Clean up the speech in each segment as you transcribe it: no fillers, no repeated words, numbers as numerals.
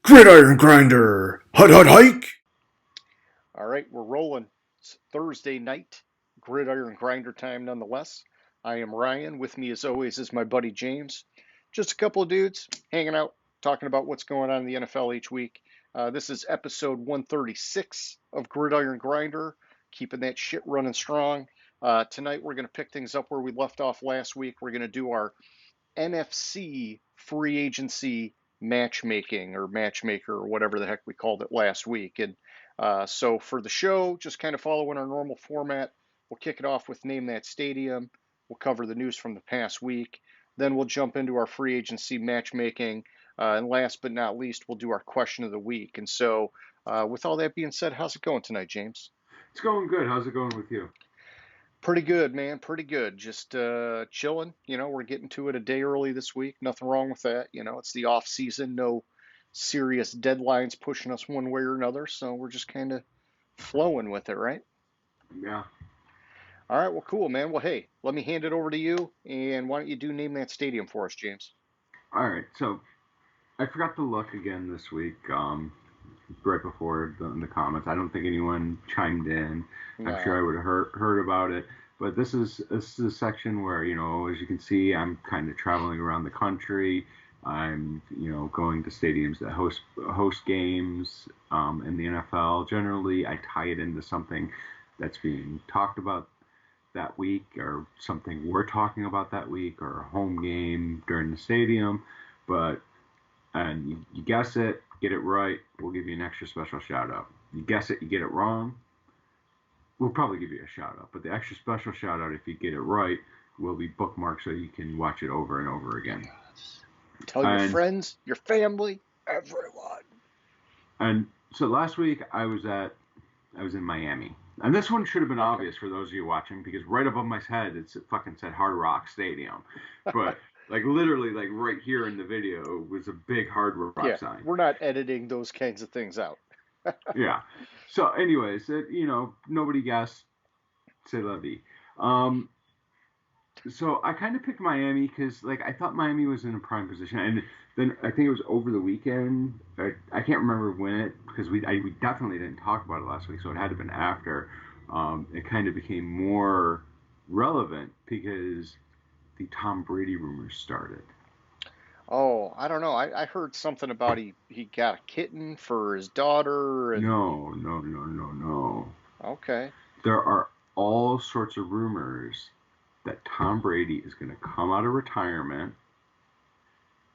Gridiron Grinder! Hut hut hike! All right, we're rolling. It's Thursday night, Gridiron Grinder time nonetheless. I am Ryan. With me, as always, is my buddy James. Just a couple of dudes hanging out, talking about what's going on in the NFL each week. This is episode 136 of Gridiron Grinder, keeping that shit running strong. Tonight, we're going to pick things up where we left off last week. We're going to do our NFC free agency matchmaking or matchmaker or whatever the heck we called it last week. And so for the show, just kind of following our normal format, we'll kick it off with Name That Stadium. We'll cover the news from the past week. Then we'll jump into our free agency matchmaking. And last but not least, we'll do our question of the week. And so, with all that being said, how's it going tonight, James? It's going good. How's it going with you? Pretty good, man. Pretty good. Just chilling. We're getting to it a day early this week. Nothing wrong with that. It's the off season. No serious deadlines pushing us one way or another. So we're just kind of flowing with it, right? Yeah. All right. Well, cool, man. Well, hey, let me hand it over to you. And why don't you name that stadium for us, James? All right. So I forgot to look again this week. Right before the comments, I don't think anyone chimed in. No. I'm sure I would have heard about it. But this is a section where, as you can see, I'm kind of traveling around the country. I'm going to stadiums that host games in the NFL. Generally, I tie it into something that's being talked about that week, or something we're talking about that week, or a home game during the stadium. And you guess it, get it right, we'll give you an extra special shout out. You guess it, you get it wrong, we'll probably give you a shout out. But the extra special shout out, if you get it right, will be bookmarked so you can watch it over and over again. Tell your friends, your family, everyone. And so last week I was in Miami. And this one should have been obvious for those of you watching, because right above my head it fucking said Hard Rock Stadium. But literally, right here in the video was a big Hard Rock sign. We're not editing those kinds of things out. Yeah. So anyways, nobody guessed. C'est la vie. So I kind of picked Miami because I thought Miami was in a prime position, and then I think it was over the weekend. I can't remember when because we definitely didn't talk about it last week, so it had to have been after. It kind of became more relevant because the Tom Brady rumors started. Oh, I don't know. I heard something about he got a kitten for his daughter. And... No. Okay. There are all sorts of rumors that Tom Brady is going to come out of retirement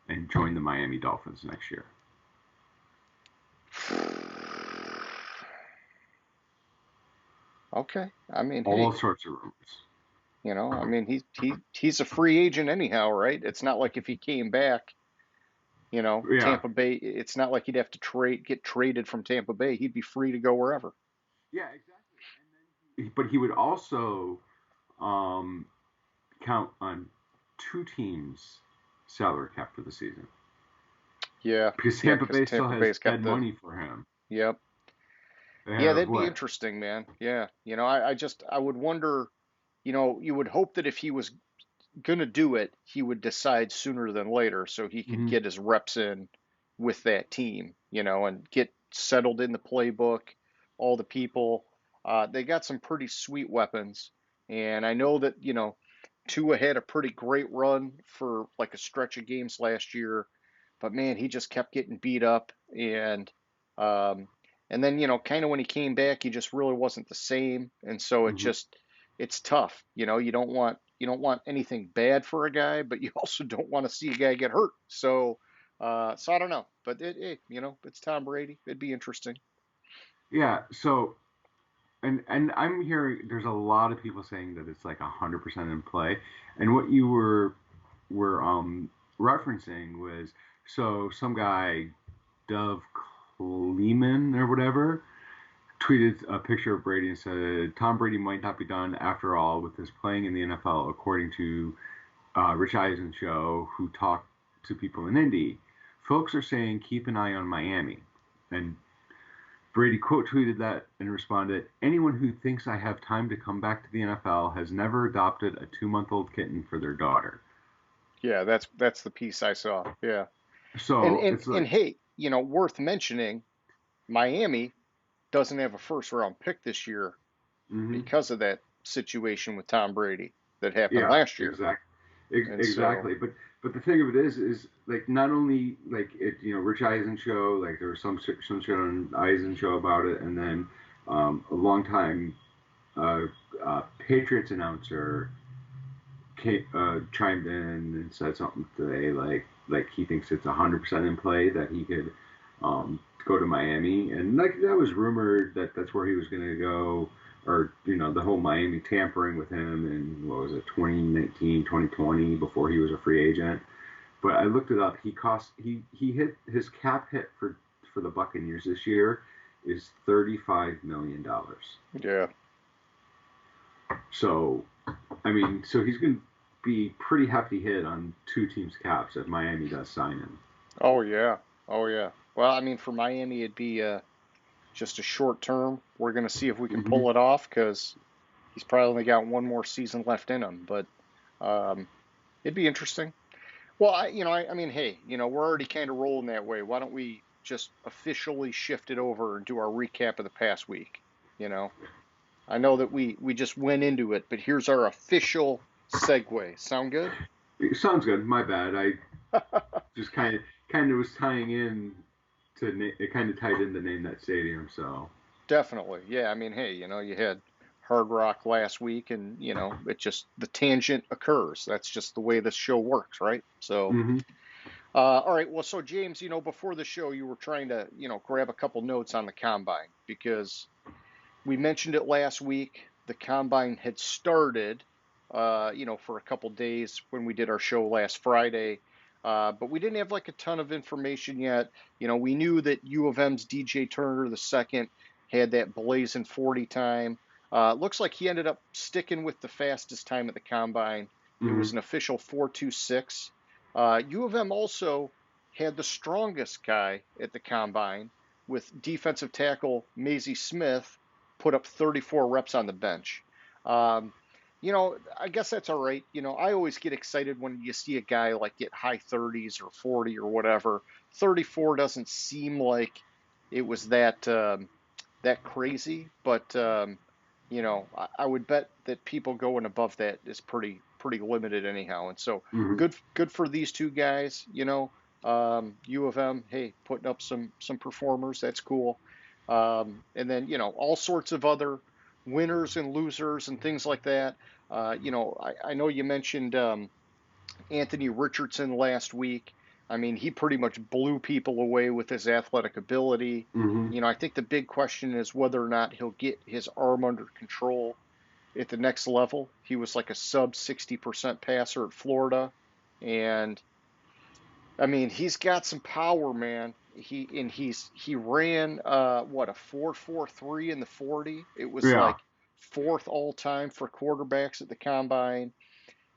and join the Miami Dolphins next year. Okay. I mean, all sorts of rumors. I mean, he's a free agent anyhow, right? It's not like if he came back, Tampa Bay, it's not like he'd have to get traded from Tampa Bay. He'd be free to go wherever. Yeah, exactly. But he would also count on two teams' salary cap for the season. Yeah. Because Tampa Bay still has dead money for him. Yep. Yeah, that'd be interesting, man. Yeah. I would wonder, you would hope that if he was going to do it, he would decide sooner than later so he could get his reps in with that team, and get settled in the playbook, all the people. They got some pretty sweet weapons. And I know that, Tua had a pretty great run for a stretch of games last year, but man, he just kept getting beat up. And then, kind of when he came back, he just really wasn't the same. And so it's tough. You don't want anything bad for a guy, but you also don't want to see a guy get hurt. So I don't know, but it's Tom Brady. It'd be interesting. Yeah. So, and I'm hearing there's a lot of people saying that it's 100% in play. And what you were referencing was, so some guy, Dove Kleeman or whatever, tweeted a picture of Brady and said, Tom Brady might not be done after all with his playing in the NFL, according to Rich Eisen show, who talked to people in Indy. Folks are saying, keep an eye on Miami. And Brady quote tweeted that and responded, anyone who thinks I have time to come back to the NFL has never adopted a 2-month-old kitten for their daughter. Yeah, that's the piece I saw. Yeah. So and hey, worth mentioning, Miami doesn't have a first round pick this year Hmm. because of that situation with Tom Brady that happened Yeah, last year. exactly. And so, Exactly. But the thing of it is like not only like it, Rich Eisen show, like there was some shit on Eisen show about it, and then a long time uh, Patriots announcer chimed in and said something today, like he thinks it's 100% in play that he could go to Miami, and like that was rumored that that's where he was going to go, or the whole Miami tampering with him in what was it 2019, 2020 before he was a free agent. But I looked it up. He hit his cap hit for the Buccaneers this year is $35 million. yeah. So I mean, so he's going to be pretty hefty hit on two teams' caps if Miami does sign him. Oh, yeah. Oh, yeah. Well, I mean, for Miami, it'd be just a short term. We're going to see if we can Hmm. pull it off because he's probably only got one more season left in him. But um, it'd be interesting. Well, I mean, hey, we're already kind of rolling that way. Why don't we just officially shift it over and do our recap of the past week? You know, I know that we just went into it, but here's our official segue. Sound good? It sounds good. My bad. I just kind of was tying in it kind of tied in to name that stadium. So. Definitely. Yeah, I mean, hey, you had Hard Rock last week and, it just the tangent occurs. That's just the way this show works, right? So, Hmm. all right. Well, so James, before the show, you were trying to, grab a couple notes on the combine because we mentioned it last week. The combine had started, for a couple days when we did our show last Friday. But we didn't have like a ton of information yet. We knew that U of M's DJ Turner the second had that blazing 40 time. Looks like he ended up sticking with the fastest time at the combine. It was Hmm. an official 4.26. U of M also had the strongest guy at the combine with defensive tackle Maisie Smith put up 34 reps on the bench. Um, I guess that's all right. I always get excited when you see a guy like get high 30s or 40 or whatever. 34 doesn't seem like it was that crazy, but I would bet that people going above that is pretty limited anyhow. And so Hmm. good for these two guys. U of M, hey, putting up some performers. That's cool. And then all sorts of other winners and losers and things like that. I know you mentioned Anthony Richardson last week. I mean, he pretty much blew people away with his athletic ability. Hmm. I think the big question is whether or not he'll get his arm under control at the next level. He was like a sub 60% passer at Florida. And I mean, he's got some power, man. He ran what a 4.43 in the 40. It was Yeah. like fourth all time for quarterbacks at the combine.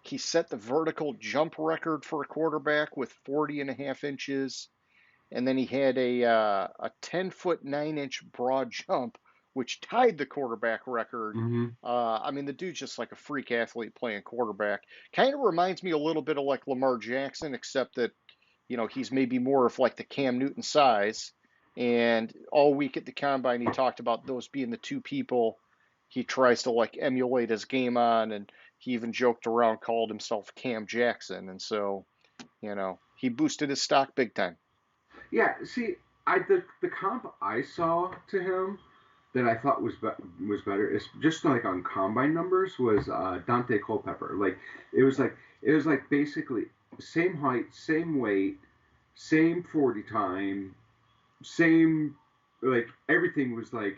He set the vertical jump record for a quarterback with 40 and a half inches. And then he had a 10-foot 9-inch broad jump, which tied the quarterback record. Hmm. I mean, the dude's just like a freak athlete playing quarterback. Kind of reminds me a little bit of like Lamar Jackson, except that, he's maybe more of like the Cam Newton size. And all week at the combine, he talked about those being the two people he tries to like emulate his game on. And he even joked around, called himself Cam Jackson. And so, he boosted his stock big time. Yeah. See, the comp I saw to him that I thought was better is just like on combine numbers was Dante Culpepper. Like it was like basically same height, same weight, same 40 time, same like everything was like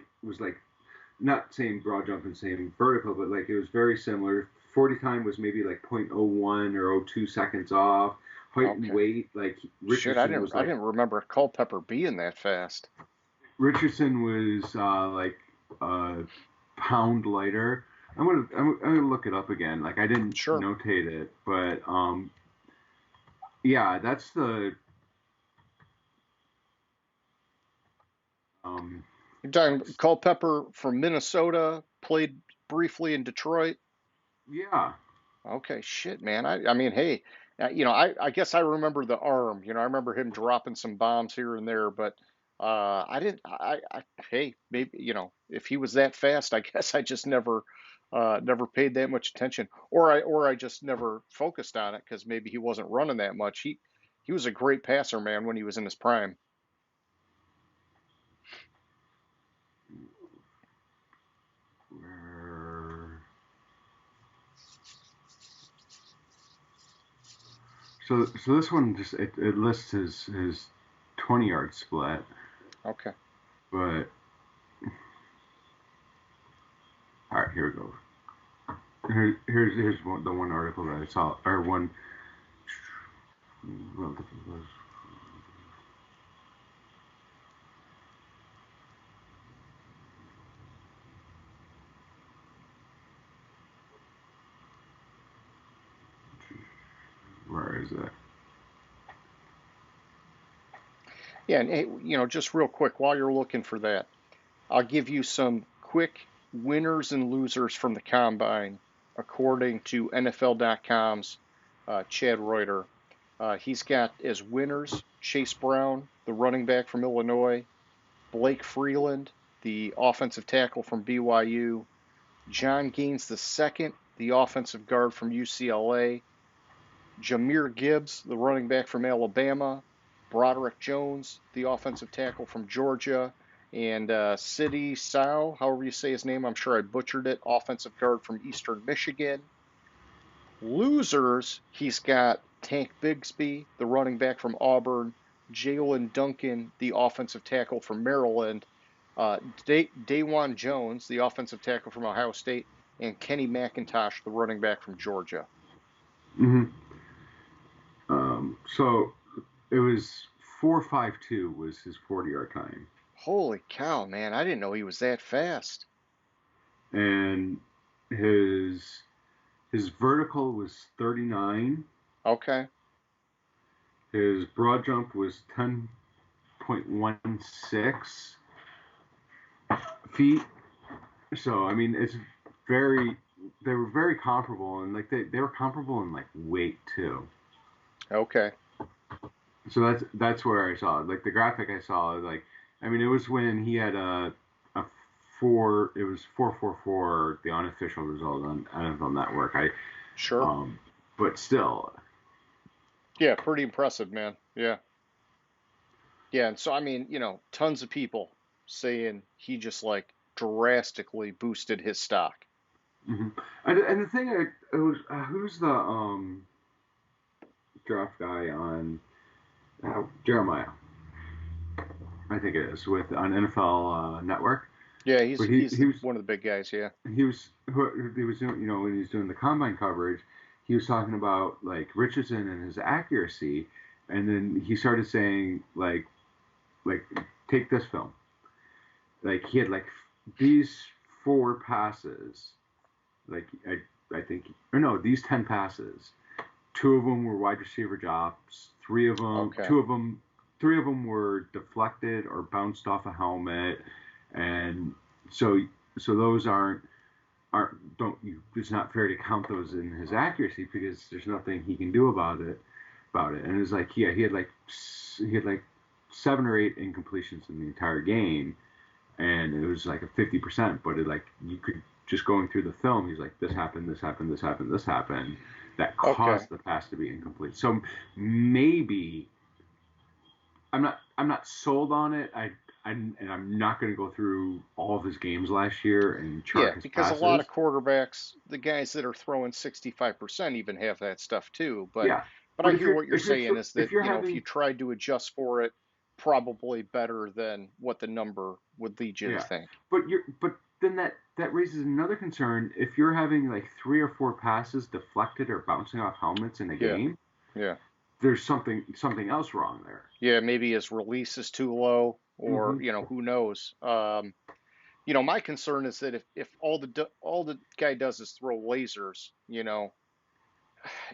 not same broad jump and same vertical, but like it was very similar. 40 time was maybe like point oh 0.01 or oh 0.02 seconds off. Height and Okay. weight, like Shit, I Richardson didn't was I like didn't remember Culpepper being that fast. Richardson was like a pound lighter. I'm gonna look it up again. Like I didn't Sure. notate it, but yeah, that's the um You're talking Culpepper from Minnesota, played briefly in Detroit. yeah. Okay, shit, man. I mean, hey, I guess I remember the arm. I remember him dropping some bombs here and there, but I didn't. Hey, maybe if he was that fast, I guess I just never paid that much attention, or I just never focused on it because maybe he wasn't running that much. He was a great passer, man, when he was in his prime. Where- So this one just it lists his 20-yard split, Okay. but all right, here we go. Here's the one article that I saw, or one. Well, where is it? Yeah, and hey, just real quick while you're looking for that, I'll give you some quick winners and losers from the combine, according to NFL.com's Chad Reuter. He's got as winners Chase Brown, the running back from Illinois, Blake Freeland, the offensive tackle from BYU, John Gaines II, the offensive guard from UCLA, Jahmyr Gibbs, the running back from Alabama, Broderick Jones, the offensive tackle from Georgia, and City Sao, however you say his name, I'm sure I butchered it, offensive guard from Eastern Michigan. Losers, he's got Tank Bigsby, the running back from Auburn, Jalen Duncan, the offensive tackle from Maryland, Dawan Jones, the offensive tackle from Ohio State, and Kenny McIntosh, the running back from Georgia. Mm-hmm. So it was 4.52 was his 40-yard time, Holy cow, man. I didn't know he was that fast. and his his vertical was 39. Okay. His broad jump was 10.16 feet. So I mean, they were very comparable, and like they were comparable in like weight too. Okay. So that's where I saw it. Like the graphic I saw, like I mean, it was when he had a four. It was 4.44, the unofficial result on NFL Network. Sure. But still, Yeah, pretty impressive, man. Yeah. Yeah, and so I mean, tons of people saying he just like drastically boosted his stock. hmm and the thing, it was who's the draft guy on Jeremiah? I think it is with on NFL Network. Yeah, But he's one of the big guys, yeah. he was doing, when he was doing the combine coverage, he was talking about like Richardson and his accuracy, and then he started saying like take this film, like he had like these four passes, like I think, or no, these 10 passes, two of them were wide receiver drops, Okay. three of them were deflected or bounced off a helmet, and so those don't you, it's not fair to count those in his accuracy because there's nothing he can do about it. And it's like, yeah, he had like 7 or 8 incompletions in the entire game, and it was like a 50%. But it, like, you could just going through the film, he's like, this happened, this happened, this happened, this happened, that Okay. caused the pass to be incomplete. So maybe I'm not sold on it. I'm not going to go through all of his games last year and Yeah, chart his because a lot passes. of quarterbacks, the guys that are throwing 65% even have that stuff too. But Yeah, but I but hear what you're saying is if that, you're if you having, tried to adjust for it, probably better than what the number would lead you to yeah, think. but then that raises another concern. If you're having like 3 or 4 passes deflected or bouncing off helmets in a Yeah. game, Yeah. there's something else wrong there. Yeah, maybe his release is too low, or hmm who knows. My concern is that if all the guy does is throw lasers,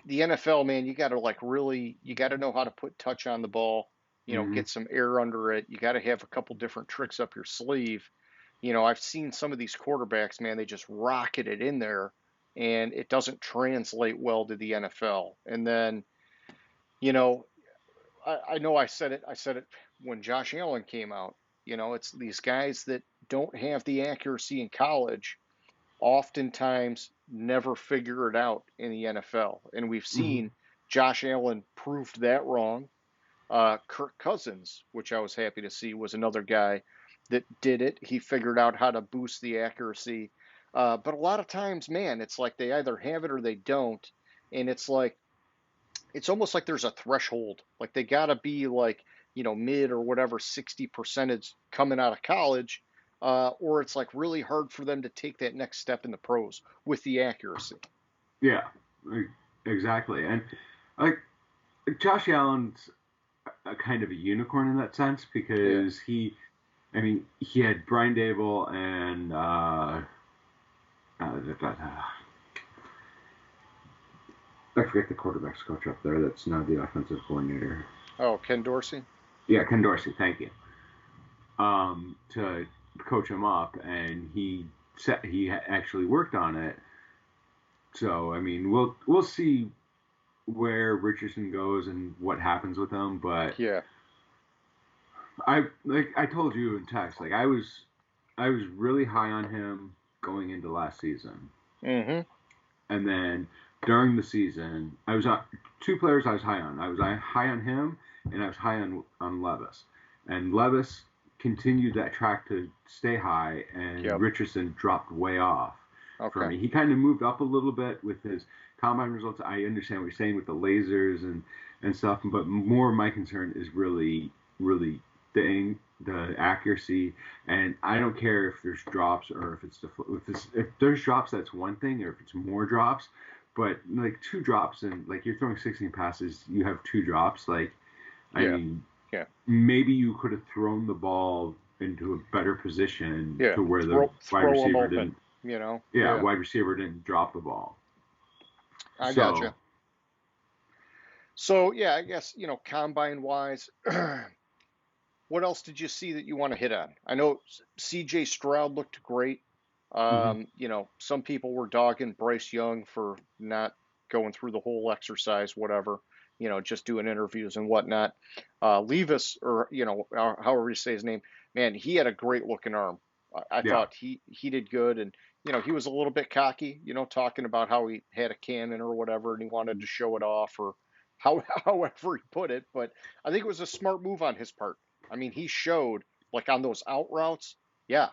the NFL, man, you got to like really, you got to know how to put touch on the ball, hmm get some air under it. You got to have a couple different tricks up your sleeve. I've seen some of these quarterbacks, man, they just rocket it in there and it doesn't translate well to the NFL. And then, you know, I know I said it. I said it when Josh Allen came out. It's these guys that don't have the accuracy in college, oftentimes never figure it out in the NFL. And we've Hmm. seen Josh Allen proved that wrong. Kirk Cousins, which I was happy to see, was another guy that did it. He figured out how to boost the accuracy. But a lot of times, man, it's like they either have it or they don't. And it's almost like there's a threshold. Like they got to be like, mid or whatever 60 percentage coming out of college, or it's like really hard for them to take that next step in the pros with the accuracy. Yeah, exactly. And like Josh Allen's a kind of a unicorn in that sense Yeah. because I mean, he had Brian Dable and I forget the quarterbacks coach up there. That's now the offensive coordinator. Oh, Ken Dorsey. Yeah, Ken Dorsey. Thank you. To coach him up, and he actually worked on it. So I mean, we'll see where Richardson goes and what happens with him. But Yeah. I told you in text, like I was really high on him going into last season, Mm-hmm. and then during the season, I was on two players I was high on. I was high on him, and I was high on Levis, and Levis continued that track to stay high, and Yep. Richardson dropped way off for Okay. me. He kind of moved up a little bit with his combine results. I understand what you're saying with the lasers and stuff, but more of my concern is really the accuracy. And I don't care if there's drops or if if there's drops, that's one thing, or if it's more drops. But like two drops and like you're throwing 16 passes, you have two drops. Like I Yeah. mean, Yeah. maybe you could have thrown the ball into a better position Yeah. to where the wide Throw them receiver open. didn't. Yeah, Yeah. wide receiver didn't drop the ball. I So gotcha. So yeah, I guess combine wise, what else did you see that you want to hit on? I know C.J. Stroud looked great. mhm. Some people were dogging Bryce Young for not going through the whole exercise, whatever. Just doing interviews and whatnot. Levis, or however you say his name, man, he had a great looking arm. I Yeah. thought he did good, and he was a little bit cocky, talking about how he had a cannon or whatever, and he wanted to show it off, or however he put it. But I think it was a smart move on his part. I mean, he showed like on those out routes, yeah,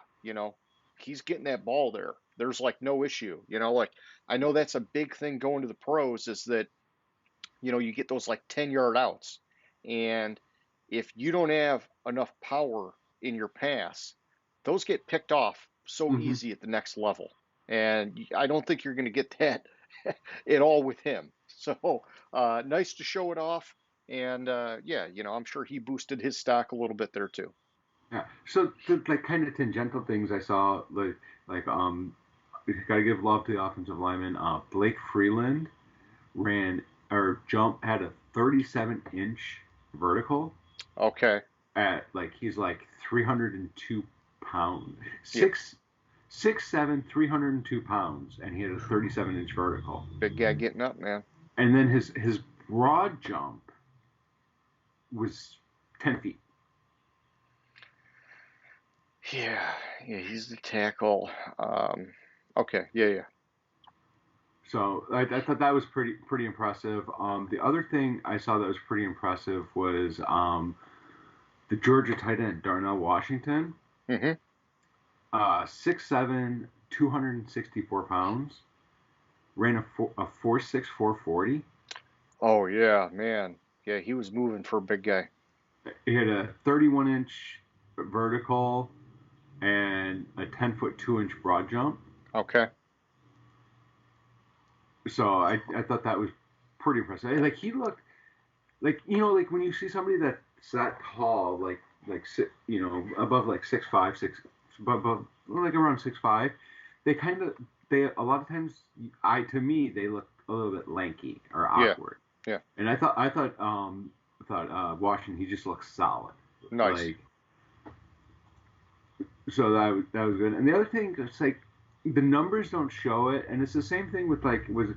he's getting that ball there. There's like no issue, like I know that's a big thing going to the pros is that, you get those like 10-yard outs. And if you don't have enough power in your pass, those get picked off so Hmm. easy at the next level. And I don't think you're going to get that at all with him. So nice to show it off. And yeah, I'm sure he boosted his stock a little bit there too. Yeah. So the like kind of tangential things I saw like gotta give love to the offensive lineman. Blake Freeland ran or jump had a 37-inch vertical Okay. at like he's like 302 pounds, Yeah. 6'7", 302 pounds, and he had a 37-inch vertical. Big guy getting up, man. And then his broad jump was 10 feet. Yeah. Yeah. He's the tackle. Okay. Yeah. Yeah. So I thought that was pretty impressive. The other thing I saw that was pretty impressive was the Georgia tight end Darnell Washington, Hmm. 6'7", 264 pounds, ran a 4.6 440. Oh yeah, man. Yeah, he was moving for a big guy. He had a 31-inch vertical and a 10-foot 2-inch broad jump. Okay. So I thought that was pretty impressive. Like he looked like like when you see somebody that's that tall, above like 6'5", above like around 6'5", they a lot of times to me they look a little bit lanky or Yeah. awkward. Yeah. And I thought Washington, he just looks solid. Nice. Like so that was good. And the other thing is like the numbers don't show it, and it's the same thing with like was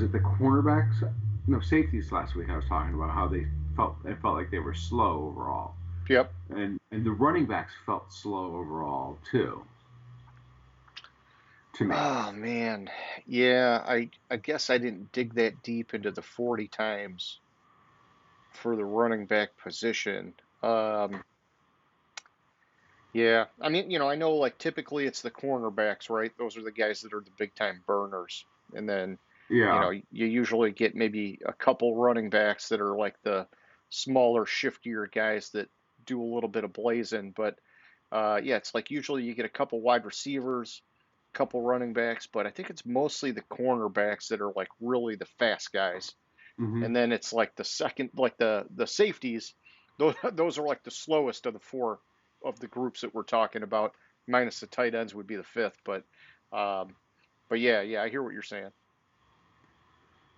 it the cornerbacks? no, safeties last week. I was talking about how they felt. It felt like they were slow overall, Yep. and the running backs felt slow overall too. To me, Oh man, yeah. I guess I didn't dig that deep into the 40 times for the running back position. Um, yeah, I mean, I know like typically it's the cornerbacks, right? Those are the guys that are the big time burners. And then, yeah. you usually get maybe a couple running backs that are like the smaller, shiftier guys that do a little bit of blazing. But yeah, it's like usually you get a couple wide receivers, a couple running backs, but I think it's mostly the cornerbacks that are like really the fast guys. Hmm. And then it's like the second, like the safeties, those are like the slowest of the four of the groups that we're talking about. Minus the tight ends would be the fifth, um, but yeah, I hear what you're saying.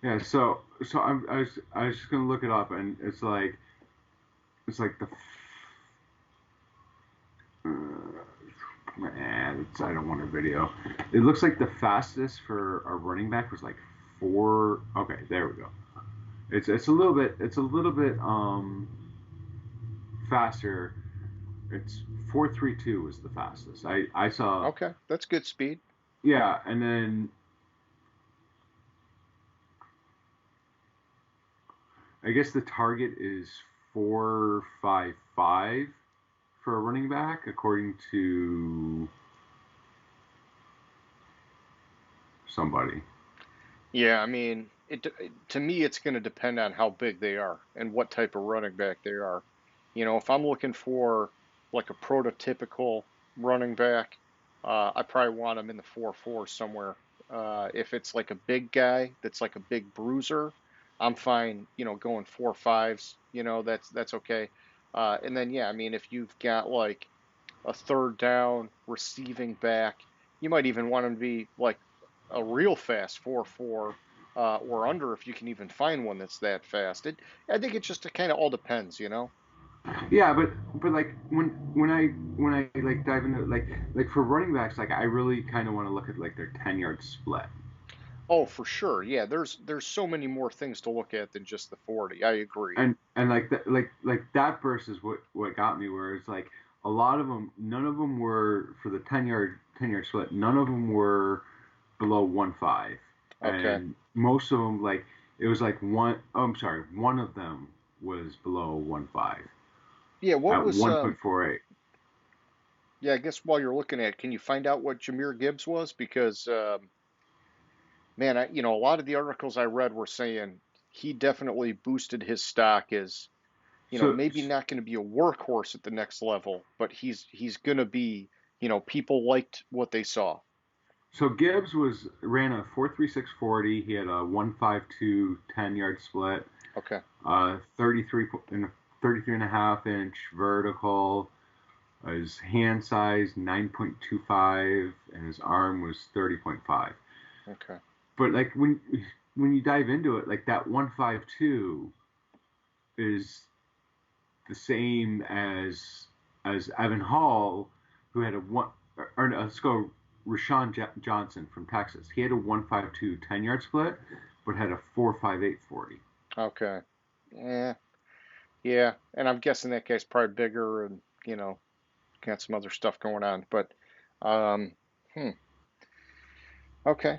Yeah. So I was just gonna look it up, and it's like the. I don't want a video. It looks like the fastest for a running back was like four. Okay, there we go. It's a little bit faster. It's 4.32 was the fastest. I saw. Okay, that's good speed. Yeah, and then I guess the target is 4.55 for a running back, according to somebody. Yeah, I mean, to me, it's going to depend on how big they are and what type of running back they are. If I'm looking for like a prototypical running back, I probably want him in the 4.4 somewhere. If it's like a big guy that's like a big bruiser, I'm fine, going 4.5s, that's okay. And then, yeah, I mean, if you've got like a third down receiving back, you might even want him to be like a real fast 4.4 or under if you can even find one that's that fast. I think it just kind of all depends. Yeah, but like when I like dive into like for running backs, like I really kind of want to look at like their 10 yard split. Oh, for sure. Yeah, there's so many more things to look at than just the 40. I agree. And like that like that burst is what got me, where it's like a lot of them, none of them were for the 10 yard split, none of them were below 1.5, Okay. and most of them, like it was like one, oh, I'm sorry, one of them was below 1.5 Yeah, what at was 1.48. yeah, I guess while you're looking at it, can you find out what Jameer Gibbs was? Because man, a lot of the articles I read were saying he definitely boosted his stock as so maybe not going to be a workhorse at the next level, but he's going to be, people liked what they saw. so Gibbs was ran a 4.3640. He had a 1.52 10 yard split, Okay. 33 and a 33.5 inch vertical. His hand size 9.25, and his arm was 30.5. Okay. But like when you dive into it, like that 152 is the same as Evan Hall, who had a one. Or no, let's go. Johnson from Texas. He had a 152 10 yard split, but had a 4.58 40. Okay. Yeah. Yeah. And I'm guessing that guy's probably bigger and, got some other stuff going on. But um hmm. Okay.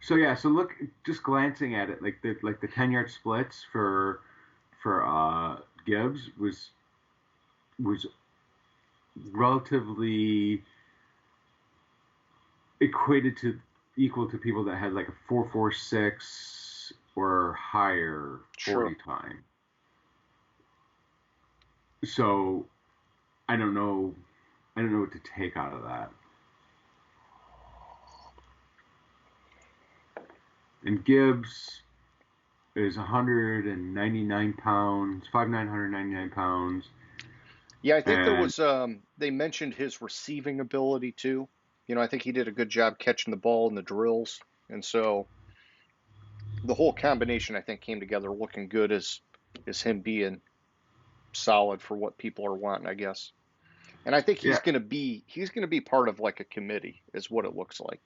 So yeah, so look, just glancing at it, like the 10 yard splits for Gibbs was relatively equated to equal to people that had like a 4.46 or higher Sure. 40 time. So I don't know what to take out of that. And Gibbs is 199 pounds, 199 pounds, Yeah, I think there and was they mentioned his receiving ability too. I think he did a good job catching the ball in the drills. And so the whole combination I think came together looking good as him being solid for what people are wanting, I guess. And I think he's yeah, gonna be part of like a committee is what it looks like.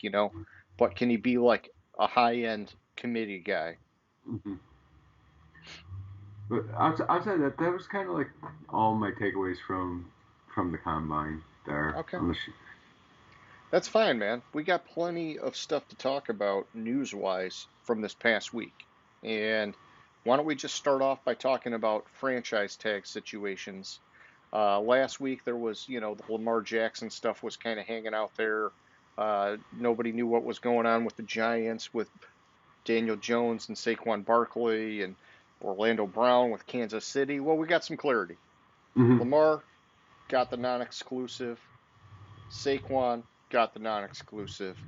But can he be like a high end committee guy? Hmm. But outside that, that was kind of like all my takeaways from the combine there. Okay. On the That's fine, man. We got plenty of stuff to talk about news-wise from this past week. And why don't we just start off by talking about franchise tag situations? Last week there was, the Lamar Jackson stuff was kind of hanging out there. Nobody knew what was going on with the Giants, with Daniel Jones and Saquon Barkley and Orlando Brown with Kansas City. Well, we got some clarity. hmm Lamar got the non-exclusive. Saquon got the non-exclusive.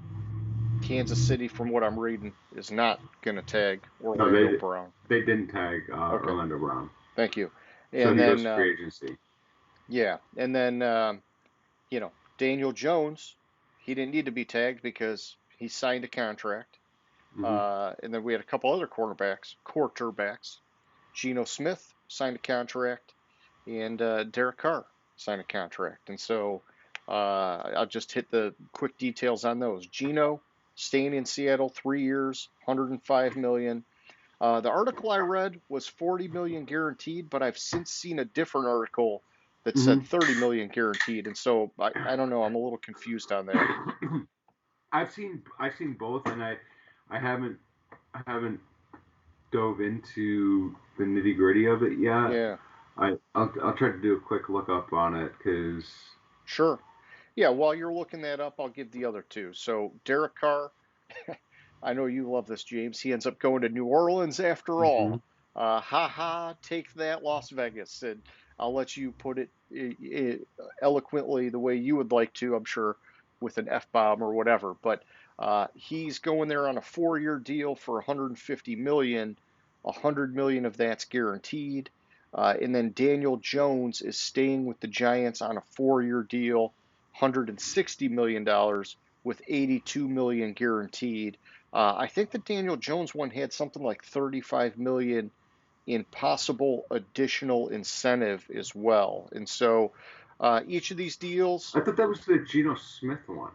Kansas City, from what I'm reading, is not going to tag No, Orlando Brown. they didn't tag Okay, Orlando Brown, thank you. so And he goes then, to free agency. yeah, and then, Daniel Jones, he didn't need to be tagged because he signed a contract. Hmm. And then we had a couple other quarterbacks. Geno Smith signed a contract, and Derek Carr signed a contract. And so I'll just hit the quick details on those. Geno staying in Seattle 3 years, 105 million. The article I read was 40 million guaranteed, but I've since seen a different article that Hmm. said 30 million guaranteed, and so I don't know. I'm a little confused on that. I've seen both, and I haven't dove into the nitty gritty of it yet. Yeah, I'll try to do a quick look up on it because. sure. Yeah, while you're looking that up, I'll give the other two. So Derek Carr, I know you love this, James. He ends up going to New Orleans after Hmm. all. Ha ha, take that, Las Vegas. And I'll let you put it eloquently the way you would like to, I'm sure, with an F bomb or whatever. But he's going there on a 4-year deal for 150 million. 100 million of that's guaranteed. And then Daniel Jones is staying with the Giants on a 4-year deal, $160 million with 82 million guaranteed. I think the Daniel Jones one had something like 35 million in possible additional incentive as well. And so each of these deals, I thought that was the Geno Smith one.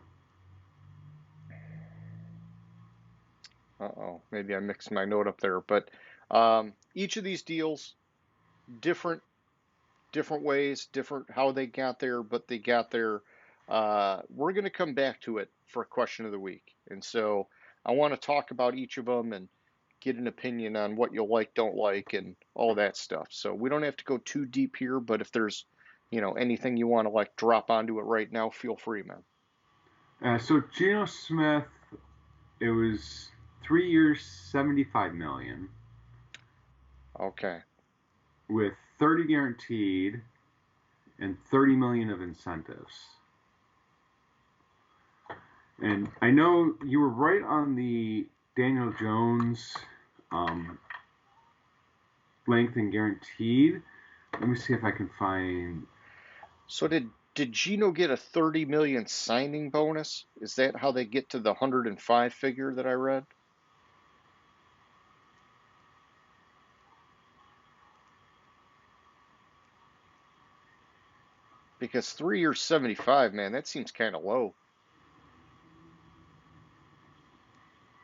uh-oh, maybe I mixed my note up there, but each of these deals, different ways, different how they got there, but they got there. We're going to come back to it for a question of the week. And so I want to talk about each of them and get an opinion on what you'll like, don't like, and all that stuff. So we don't have to go too deep here, but if there's, anything you want to like drop onto it right now, feel free, man. So Geno Smith, it was 3 years, 75 million, Okay. with 30 guaranteed and 30 million of incentives. And I know you were right on the Daniel Jones um, length and guaranteed. Let me see if I can find. So did Gino get a 30 million signing bonus? Is that how they get to the 105 figure that I read? Because 3 years 75, man, that seems kind of low.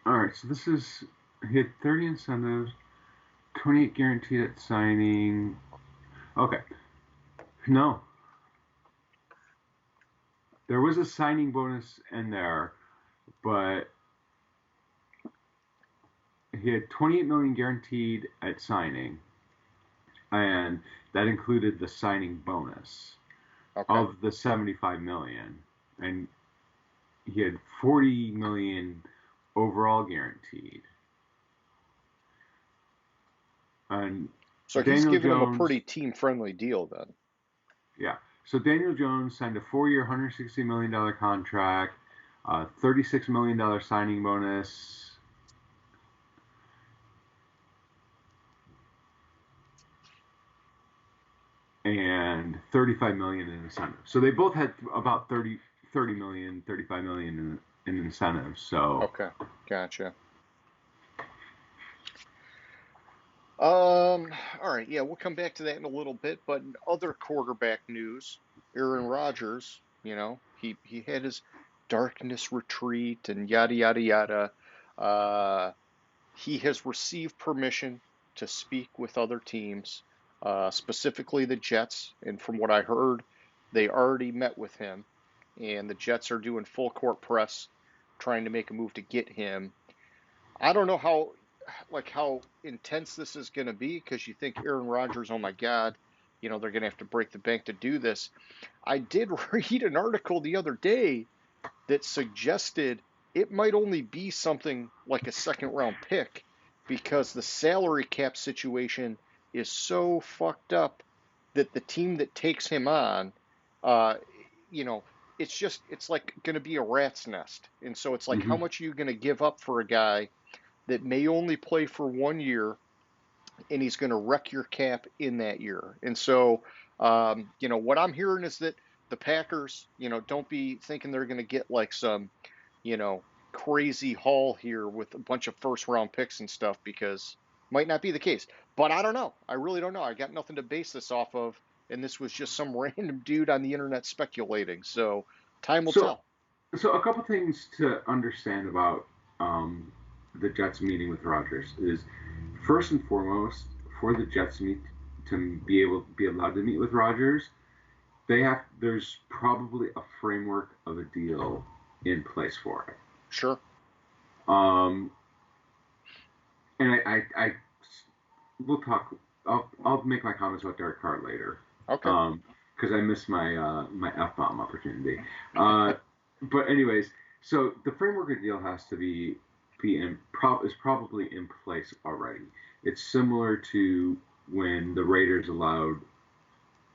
All right, so this is he had 30 incentives, 28 guaranteed at signing. Okay, no, there was a signing bonus in there, but he had 28 million guaranteed at signing, and that included the signing bonus Okay. of the 75 million, and he had 40 million overall guaranteed. And So he's Daniel giving them a Jones, pretty team-friendly deal then. yeah. So Daniel Jones signed a 4-year, $160 million contract, $36 million signing bonus, and 35 million in incentives. So they both had about 30 million, 35 million in incentives. So Okay, gotcha. All right, yeah, we'll come back to that in a little bit, but in other quarterback news, Aaron Rodgers, he had his darkness retreat and yada yada yada. Uh, he has received permission to speak with other teams, specifically the Jets. And from what I heard, they already met with him, and the Jets are doing full court press, trying to make a move to get him. I don't know how intense this is going to be because you think Aaron Rodgers, oh my God, they're going to have to break the bank to do this. I did read an article the other day that suggested it might only be something like a second round pick because the salary cap situation is so fucked up that the team that takes him on, uh, you know, it's like going to be a rat's nest. And so it's like, how Hmm. much are you going to give up for a guy that may only play for 1 year and he's going to wreck your cap in that year? And so, what I'm hearing is that the Packers, don't be thinking they're going to get like some, you know, crazy haul here with a bunch of first round picks and stuff because might not be the case. But I don't know. I really don't know. I got nothing to base this off of. And this was just some random dude on the internet speculating. So time will So, tell. so a couple things to understand about um, the Jets meeting with Rodgers is first and foremost for the Jets meet to be allowed to meet with Rodgers, there's probably a framework of a deal in place for it. Sure. Um, and I we'll talk. I'll make my comments about Derek Carr later. Okay. Because I missed my F-bomb opportunity. Uh, but anyways, so the framework of the deal has to is probably in place already. It's similar to when the Raiders allowed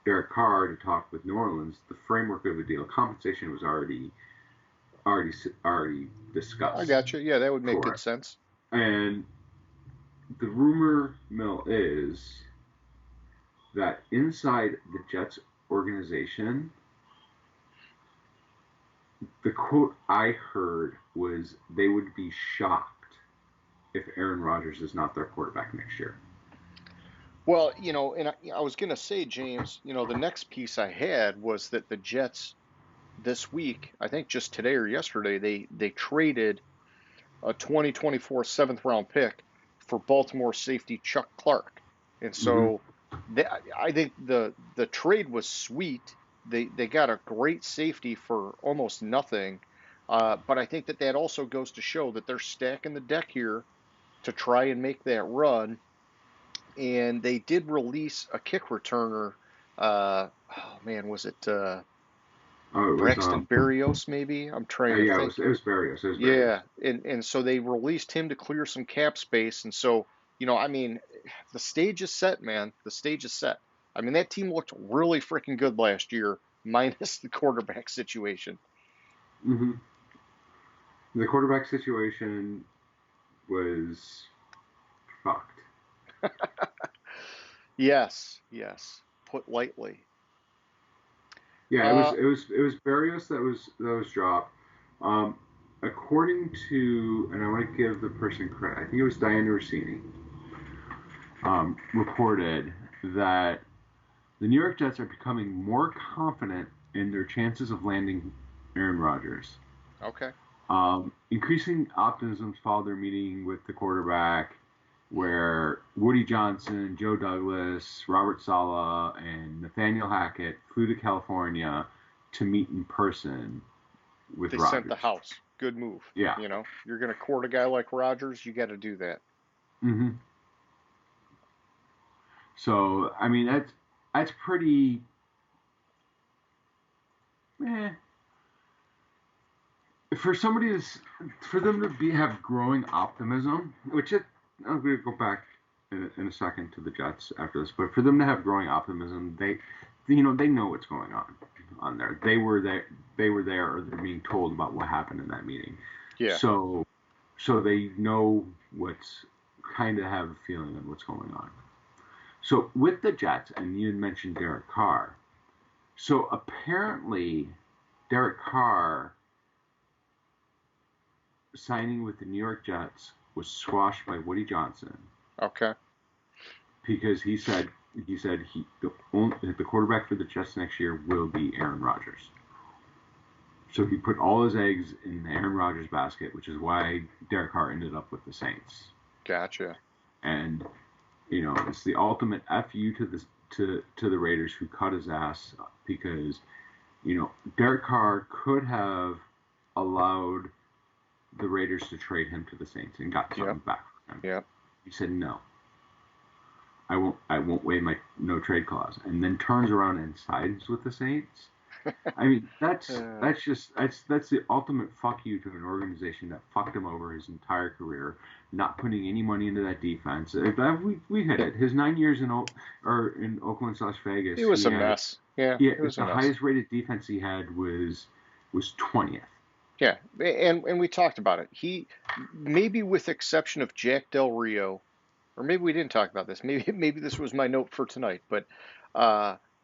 Derek Carr to talk with New Orleans. The framework of the deal, compensation was already I discussed got you. Yeah, that would make for good it. sense. And the rumor mill is that inside the Jets organization, the quote I heard was they would be shocked if Aaron Rodgers is not their quarterback next year. Well, and I was going to say, James, the next piece I had was that the Jets this week, I think just today or yesterday, they traded a 2024 seventh round pick for Baltimore safety Chuck Clark. And Mm-hmm. so I think the trade was sweet. They got a great safety for almost nothing. But I think that also goes to show that they're stacking the deck here to try and make that run. And they did release a kick returner. Oh man, was it Oh, it was Braxton Berrios? Maybe I'm trying to yeah, think. it was Barrios. It was Barrios. Yeah, and so they released him to clear some cap space, and so I mean, the stage is set, man. The stage is set. I mean, that team looked really freaking good last year, minus the quarterback situation. Mm-hmm. The quarterback situation was fucked. Yes, yes, put lightly. Yeah, Uh, it was Barrios that was dropped. Um, according to, and I want to give the person credit. I think it was Diane Rossini. Reported that the New York Jets are becoming more confident in their chances of landing Aaron Rodgers. okay. Increasing optimism followed their meeting with the quarterback, where Woody Johnson, Joe Douglas, Robert Saleh, and Nathaniel Hackett flew to California to meet in person with They sent the Rodgers. house. Good move. Yeah. You're going to court a guy like Rodgers, you got to do that. Mm-hmm. So I mean that's pretty. Eh. For them to have growing optimism, I'm going to go back in a second to the Jets after this, but for them to have growing optimism, they know what's going on there. They were there, or they're being told about what happened in that meeting. Yeah. So they know what's kind of have a feeling of what's going on. So with the Jets, and you had mentioned Derek Carr. So apparently, Derek Carr signing with the New York Jets was squashed by Woody Johnson. Okay. Because he said the quarterback for the Jets next year will be Aaron Rodgers. So he put all his eggs in the Aaron Rodgers basket, which is why Derek Carr ended up with the Saints. Gotcha. And it's the ultimate fu to the Raiders who cut his ass because Derek Carr could have allowed the Raiders to trade him to the Saints and got something back from him. Yep. He said no. I won't waive my no trade clause, and then turns around and sides with the Saints. I mean, that's the ultimate fuck you to an organization that fucked him over his entire career, not putting any money into that defense. We hit it. His 9 years in Oakland/Vegas, He was a mess. Yeah, yeah. it was The a mess. highest rated defense he had was 20th. Yeah, and we talked about it. He, maybe with exception of Jack Del Rio, or maybe we didn't talk about this. Maybe this was my note for tonight. But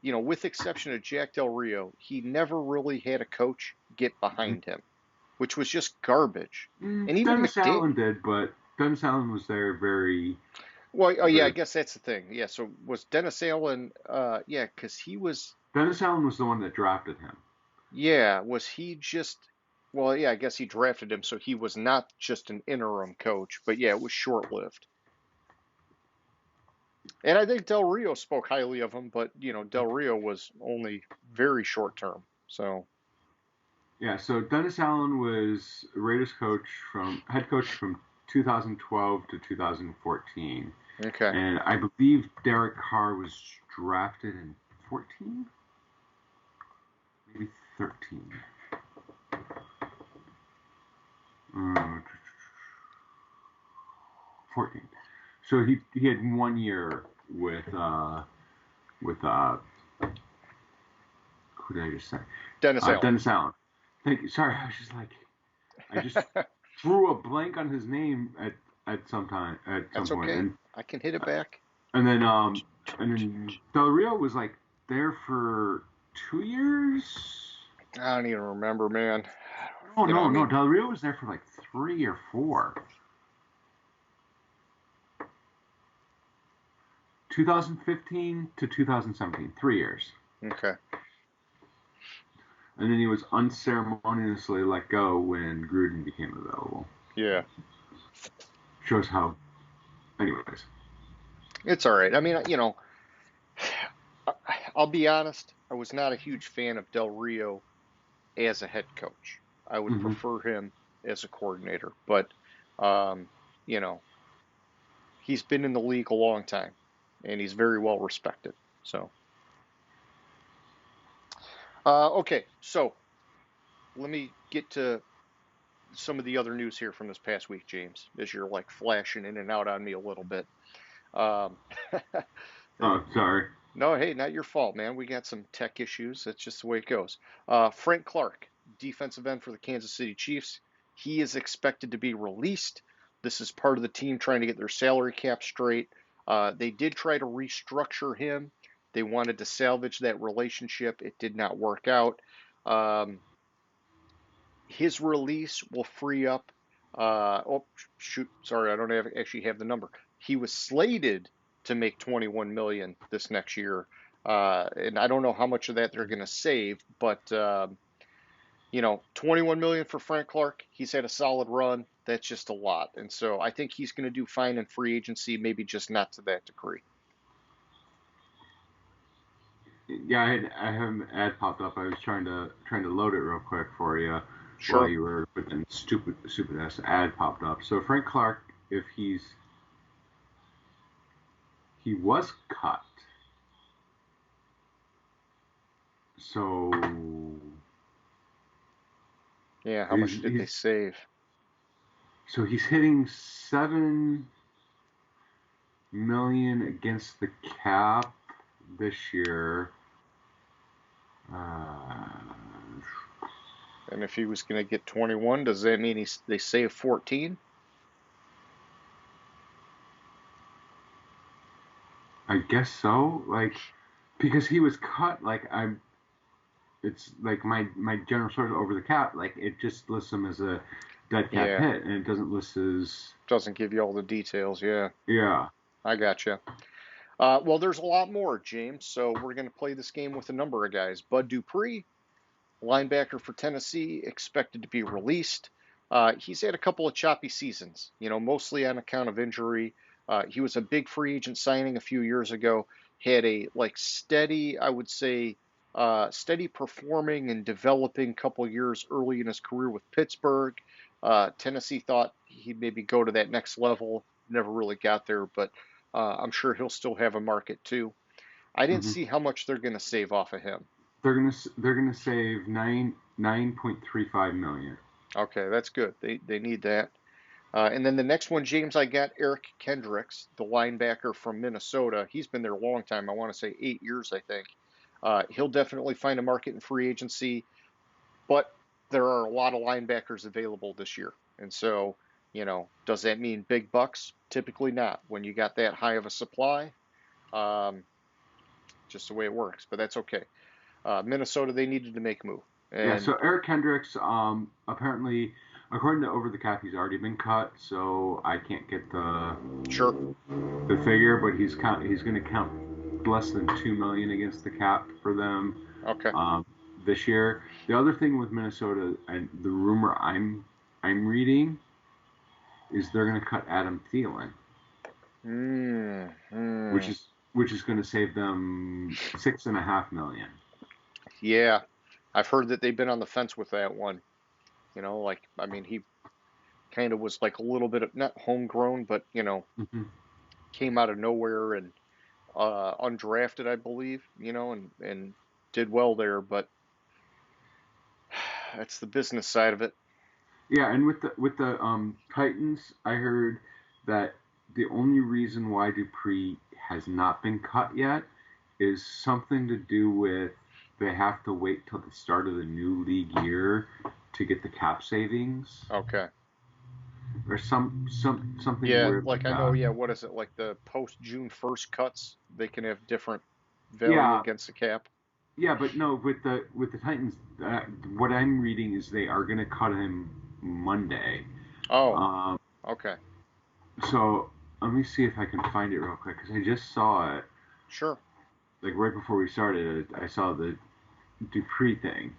with exception of Jack Del Rio, he never really had a coach get behind him, which was just garbage. And even Dennis Allen did, but Dennis Allen was there very. Well, oh yeah, I guess that's the thing. Yeah, so was Dennis Allen? Yeah, because he was. Dennis Allen was the one that drafted him. Yeah, was he just? Well, yeah, I guess he drafted him, so he was not just an interim coach. But yeah, it was short-lived. And I think Del Rio spoke highly of him, but Del Rio was only very short term. So yeah, so Dennis Allen was Raiders head coach from 2012 to 2014. okay, And I believe Derek Carr was drafted in 14, maybe 13. 14. So he had 1 year with who did I just say? Dennis Allen. Dennis Allen. Thank you. Sorry, I just threw a blank on his name at some point. That's okay. And I can hit it back. And then Del Rio was like there for 2 years. I don't even remember, man. Oh no, Del Rio was there for like 3 or 4. 2015 to 2017, 3 years. Okay. And then he was unceremoniously let go when Gruden became available. Yeah. Shows how. Anyways. It's all right. I mean, I'll be honest. I was not a huge fan of Del Rio as a head coach. I would prefer him as a coordinator. But, he's been in the league a long time, and he's very well respected. So. Okay, so let me get to some of the other news here from this past week, James, as you're like flashing in and out on me a little bit. Oh, sorry. No, hey, not your fault, man. We got some tech issues. That's just the way it goes. Frank Clark, defensive end for the Kansas City Chiefs. He is expected to be released. This is part of the team trying to get their salary cap straight. They did try to restructure him. They wanted to salvage that relationship. It did not work out. His release will free up. Sorry, I don't actually have the number. He was slated to make $21 million this next year, and I don't know how much of that they're going to save. But $21 million for Frank Clark. He's had a solid run. That's just a lot, and so I think he's going to do fine in free agency. Maybe just not to that degree. Yeah, I have an ad popped up. I was trying to load it real quick for you. Sure. While you were, but then stupid ass ad popped up. So Frank Clark, if he was cut. So yeah, how much did they save? So he's hitting $7 million against the cap this year. And if he was going to get 21, does that mean they save 14? I guess so. Because he was cut. It's like my general source over the cap. It just lists him as a dead cap hit, and it doesn't list his. Doesn't give you all the details. Yeah. Yeah. I gotcha. Well, there's a lot more, James. So we're going to play this game with a number of guys. Bud Dupree, linebacker for Tennessee, expected to be released. He's had a couple of choppy seasons, mostly on account of injury. He was a big free agent signing a few years ago. Had a steady, I would say, steady performing and developing couple years early in his career with Pittsburgh. Tennessee thought he'd maybe go to that next level. Never really got there, but I'm sure he'll still have a market too. I didn't Hmm. see how much they're going to save off of him. They're gonna save 9.35 million. Okay, that's good. They need that. And then the next one, James, I got Eric Kendricks, the linebacker from Minnesota. He's been there a long time. I want to say 8 years, I think. He'll definitely find a market in free agency, but there are a lot of linebackers available this year. And so, does that mean big bucks? Typically not. When you got that high of a supply, um, just the way it works. But that's okay. Minnesota, they needed to make a move. Yeah, And so Eric Hendricks, apparently, according to Over the Cap, he's already been cut, so I can't get sure, the figure, but he's going to count less than 2 million against the cap for them okay. this year. The other thing with Minnesota, and the rumor I'm reading, is they're going to cut Adam Thielen, Mm, which mm. is going to save them 6.5 million. Yeah, I've heard that they've been on the fence with that one. I mean, he kind of was like a little bit of not homegrown, but Mm-hmm. came out of nowhere and undrafted, I believe, and did well there. But that's the business side of it. Yeah, and with the Titans, I heard that the only reason why Dupree has not been cut yet is something to do with they have to wait till the start of the new league year to get the cap savings Okay. or something Yeah, weird like like I know, that. yeah, what is it? Like the post June 1st cuts, they can have different value Yeah, against the cap. yeah, but no, with the Titans, what I'm reading is they are going to cut him Monday. Oh, Um, okay. so let me see if I can find it real quick because I just saw it. Sure. Like right before we started, I saw the Dupree thing.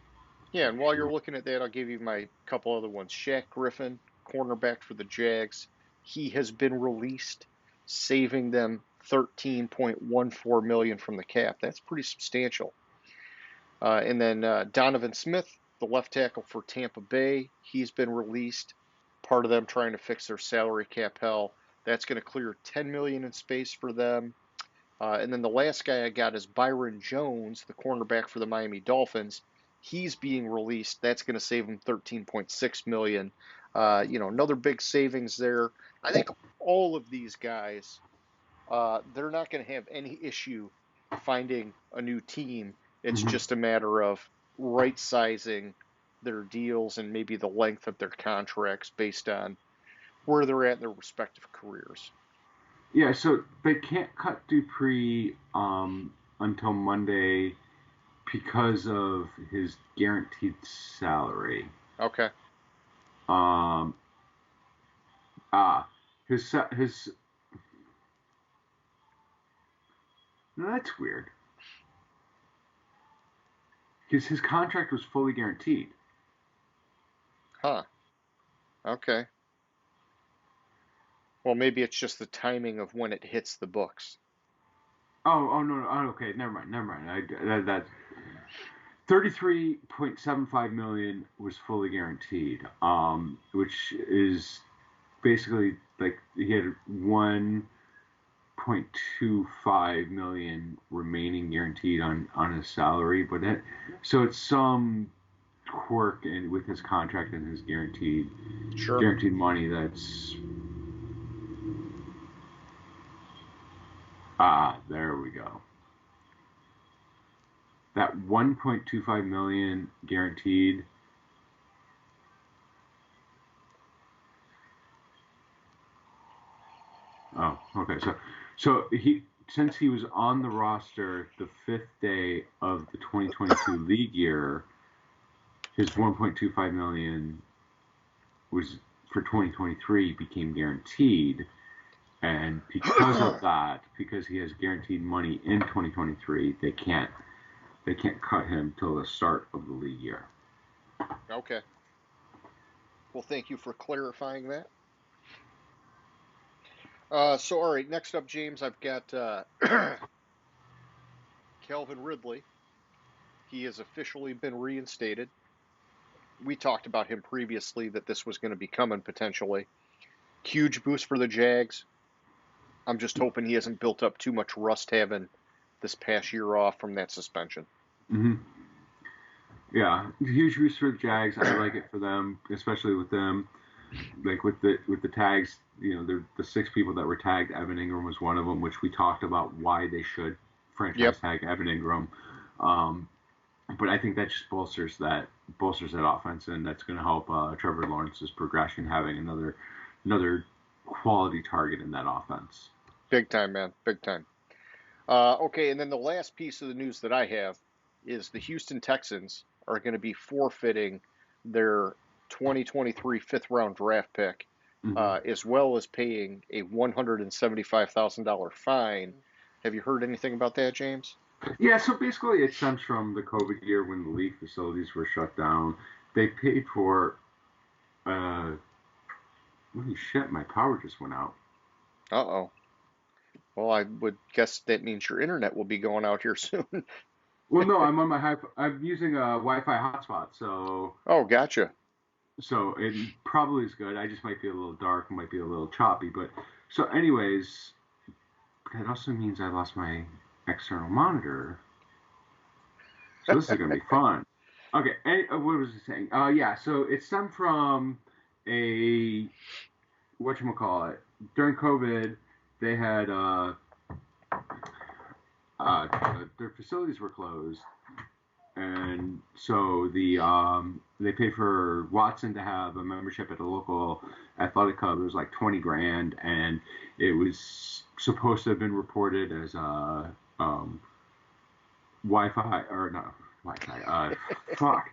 Yeah, and while you're looking at that, I'll give you my couple other ones. Shaq Griffin, cornerback for the Jags. He has been released, saving them 13.14 million from the cap. That's pretty substantial. And then Donovan Smith, the left tackle for Tampa Bay, he's been released. Part of them trying to fix their salary cap hell. That's going to clear 10 million in space for them. And then the last guy I got is Byron Jones, the cornerback for the Miami Dolphins. He's being released. That's going to save him 13.6 million. Another big savings there. I think all of these guys, they're not going to have any issue finding a new team. It's Hmm. just a matter of right sizing their deals and maybe the length of their contracts based on where they're at in their respective careers. Yeah, so they can't cut Dupree until Monday because of his guaranteed salary. Okay. Um, ah, his. No, that's weird. Because his contract was fully guaranteed. Huh. Okay. Well, maybe it's just the timing of when it hits the books. Oh, no, no. Oh, okay, never mind, never mind. That 33.75 million was fully guaranteed, which is basically like he had 1.25 million remaining guaranteed on his salary, so it's some quirk with his contract and his Sure. guaranteed money that's there we go. That 1.25 million guaranteed. Oh, okay. So he since he was on the roster the fifth day of the 2022 league year, his 1.25 million was for 2023 became guaranteed, and because of that, because he has guaranteed money in 2023, they can't cut him till the start of the league year. Okay. Well, thank you for clarifying that. All right, next up, James, I've got Calvin Ridley. He has officially been reinstated. We talked about him previously that this was going to be coming potentially. Huge boost for the Jags. I'm just hoping he hasn't built up too much rust having this past year off from that suspension. Hmm. Yeah, huge boost for the Jags. I like it for them, especially with them, like with the tags. The 6 people that were tagged. Evan Ingram was one of them, which we talked about why they should franchise Yep. tag Evan Ingram. Um, but I think that just bolsters that offense, and that's going to help Trevor Lawrence's progression, having another quality target in that offense. Big time, man. Big time. Okay, and then the last piece of the news that I have is the Houston Texans are going to be forfeiting their 2023 fifth round draft pick, Hmm. as well as paying a $175,000 fine. Have you heard anything about that, James? Yeah, so basically it stems from the COVID year when the league facilities were shut down. They paid for holy shit, my power just went out. Uh-oh. Well, I would guess that means your internet will be going out here soon. Well, no, I'm using a Wi-Fi hotspot, Oh, gotcha. so it probably is good. I just might be a little dark, might be a little choppy, but so anyways, that also means I lost my external monitor. So this is gonna be fun. Okay, what was I saying? Yeah, so it stemmed from a whatchamacallit. During COVID, they had their facilities were closed, and so they paid for Watson to have a membership at a local athletic club. It was like 20 grand, and it was supposed to have been reported as Wi-Fi or not Wi-Fi. Fuck.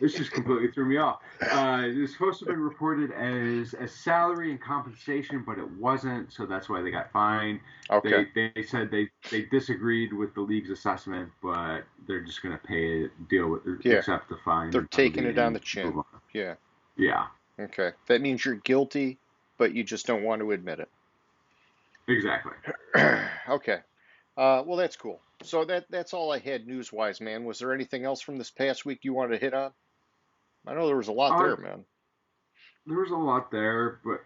This just completely threw me off. It was supposed to have been reported as a salary and compensation, but it wasn't, so that's why they got fined. Okay. They said they disagreed with the league's assessment, but they're just going to pay it, Yeah, accept the fine they're and taking penalty it on and the chin. move on. Yeah. Yeah, Okay. That means you're guilty, but you just don't want to admit exactly. it. Okay. Well, that's cool. So that's all I had news-wise, man. Was there anything else from this past week you wanted to hit on? I know there was a lot Uh, there, man. there was a lot there, but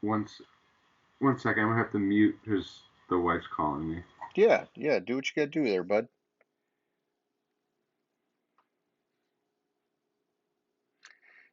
one second, I'm gonna have to mute because the wife's calling me. Yeah, yeah. Do what you gotta do there, bud.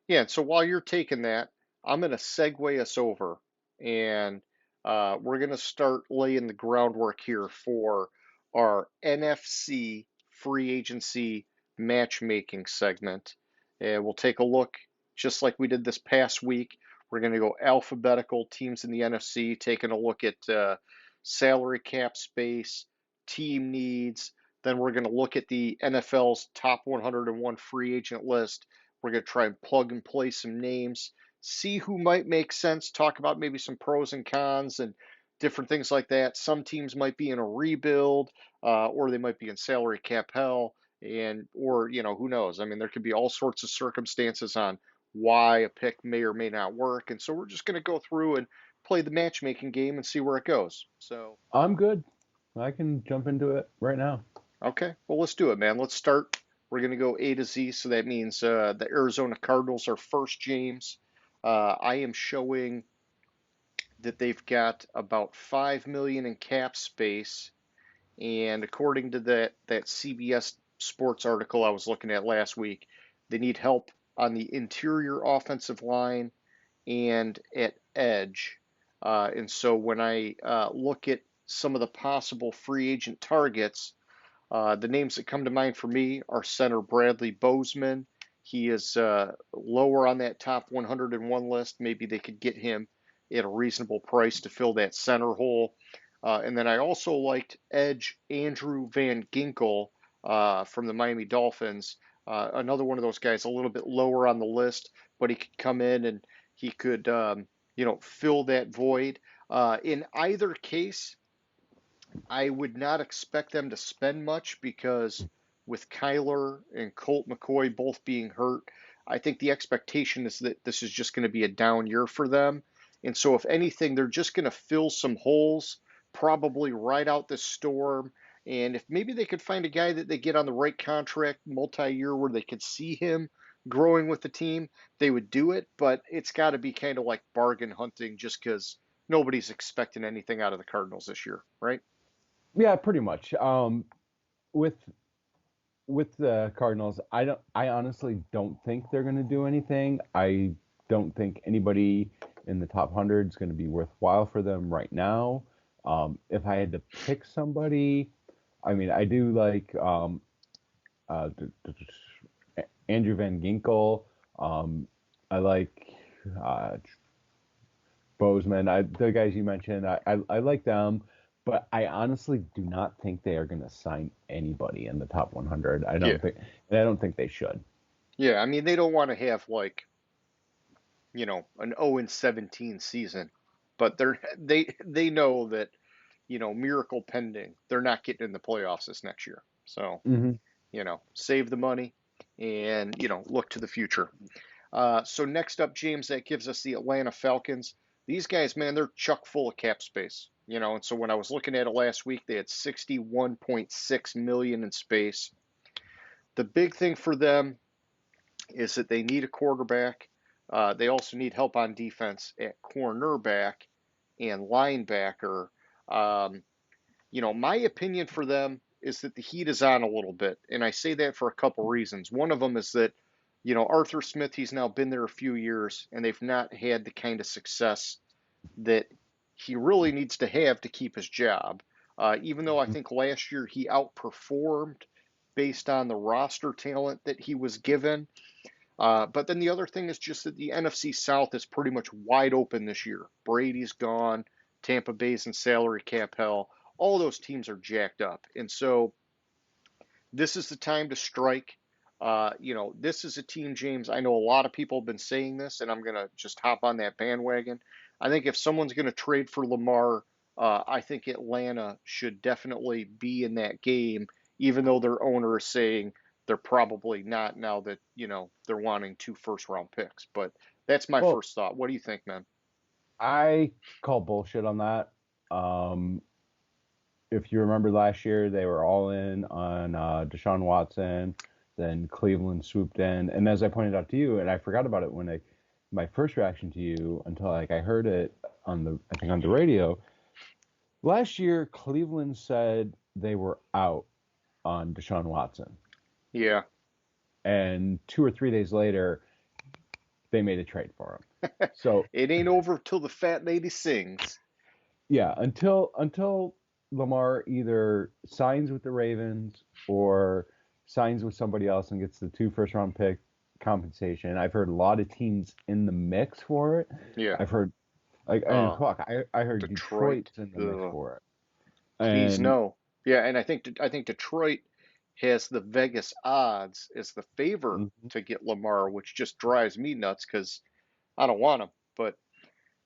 Yeah. So while you're taking that, I'm gonna segue us over, and we're gonna start laying the groundwork here for our NFC free agency matchmaking segment. And we'll take a look, just like we did this past week. We're going to go alphabetical teams in the NFC, taking a look at salary cap space, team needs. Then we're going to look at the NFL's top 101 free agent list. We're going to try and plug and play some names, see who might make sense, talk about maybe some pros and cons and different things like that. Some teams might be in a rebuild, or they might be in salary cap hell, and or who knows? I mean, there could be all sorts of circumstances on why a pick may or may not work, and so we're just going to go through and play the matchmaking game and see where it goes. So, I'm good. I can jump into it right now. okay, well, let's do it, man. Let's start. We're going to go A to Z, so that means the Arizona Cardinals are first, James. I am showing that they've got about 5 million in cap space, and according to that CBS Sports article I was looking at last week, they need help on the interior offensive line and at edge. And so when I look at some of the possible free agent targets, the names that come to mind for me are center Bradley Bozeman. He is lower on that top 101 list. Maybe they could get him at a reasonable price to fill that center hole. And then I also liked edge Andrew Van Ginkel from the Miami Dolphins. Another one of those guys a little bit lower on the list, but he could come in and he could, fill that void. In either case, I would not expect them to spend much because with Kyler and Colt McCoy both being hurt, I think the expectation is that this is just going to be a down year for them. And so, if anything, they're just going to fill some holes, probably ride out this storm. And if maybe they could find a guy that they get on the right contract, multi-year, where they could see him growing with the team, they would do it. But it's got to be kind of like bargain hunting, just because nobody's expecting anything out of the Cardinals this year, right? Yeah, pretty much. With the Cardinals, I honestly don't think they're going to do anything. I don't think anybody in the top 100 is going to be worthwhile for them right now. If I had to pick somebody, I mean, I do like Andrew Van Ginkel. I like Bozeman. The guys you mentioned, I like them. But I honestly do not think they are going to sign anybody in the top 100. I don't think they should. Yeah, I mean, they don't want to have like, an 0-17 season, but they know that, miracle pending, they're not getting in the playoffs this next year. So, Mm-hmm. Save the money and, look to the future. So next up, James, that gives us the Atlanta Falcons. These guys, man, they're chock full of cap space, and so when I was looking at it last week, they had 61.6 million in space. The big thing for them is that they need a quarterback. They also need help on defense at cornerback and linebacker. My opinion for them is that the heat is on a little bit, and I say that for a couple reasons. One of them is that, Arthur Smith, he's now been there a few years, and they've not had the kind of success that he really needs to have to keep his job. Even though I think last year he outperformed based on the roster talent that he was given. But then the other thing is just that the NFC South is pretty much wide open this year. Brady's gone, Tampa Bay's in salary cap hell. All those teams are jacked up. And so this is the time to strike. This is a team, James. I know a lot of people have been saying this, and I'm going to just hop on that bandwagon. I think if someone's going to trade for Lamar, I think Atlanta should definitely be in that game, even though their owner is saying they're probably not now that, they're wanting 2 first-round picks. But that's my first thought. What do you think, man? I call bullshit on that. If you remember last year, they were all in on Deshaun Watson. Then Cleveland swooped in, and as I pointed out to you, and I forgot about it when my first reaction to you until I heard it on the radio. Last year, Cleveland said they were out on Deshaun Watson. Yeah. And 2 or 3 days later, they made a trade for him. So it ain't over till the fat lady sings. Yeah, until Lamar either signs with the Ravens or signs with somebody else and gets the 2 first-round pick compensation. I've heard a lot of teams in the mix for it. Yeah. I've heard, I heard Detroit's in the mix for it. Please no. Yeah, and I think Detroit has the Vegas odds as the favorite to get Lamar, which just drives me nuts because I don't want him. But,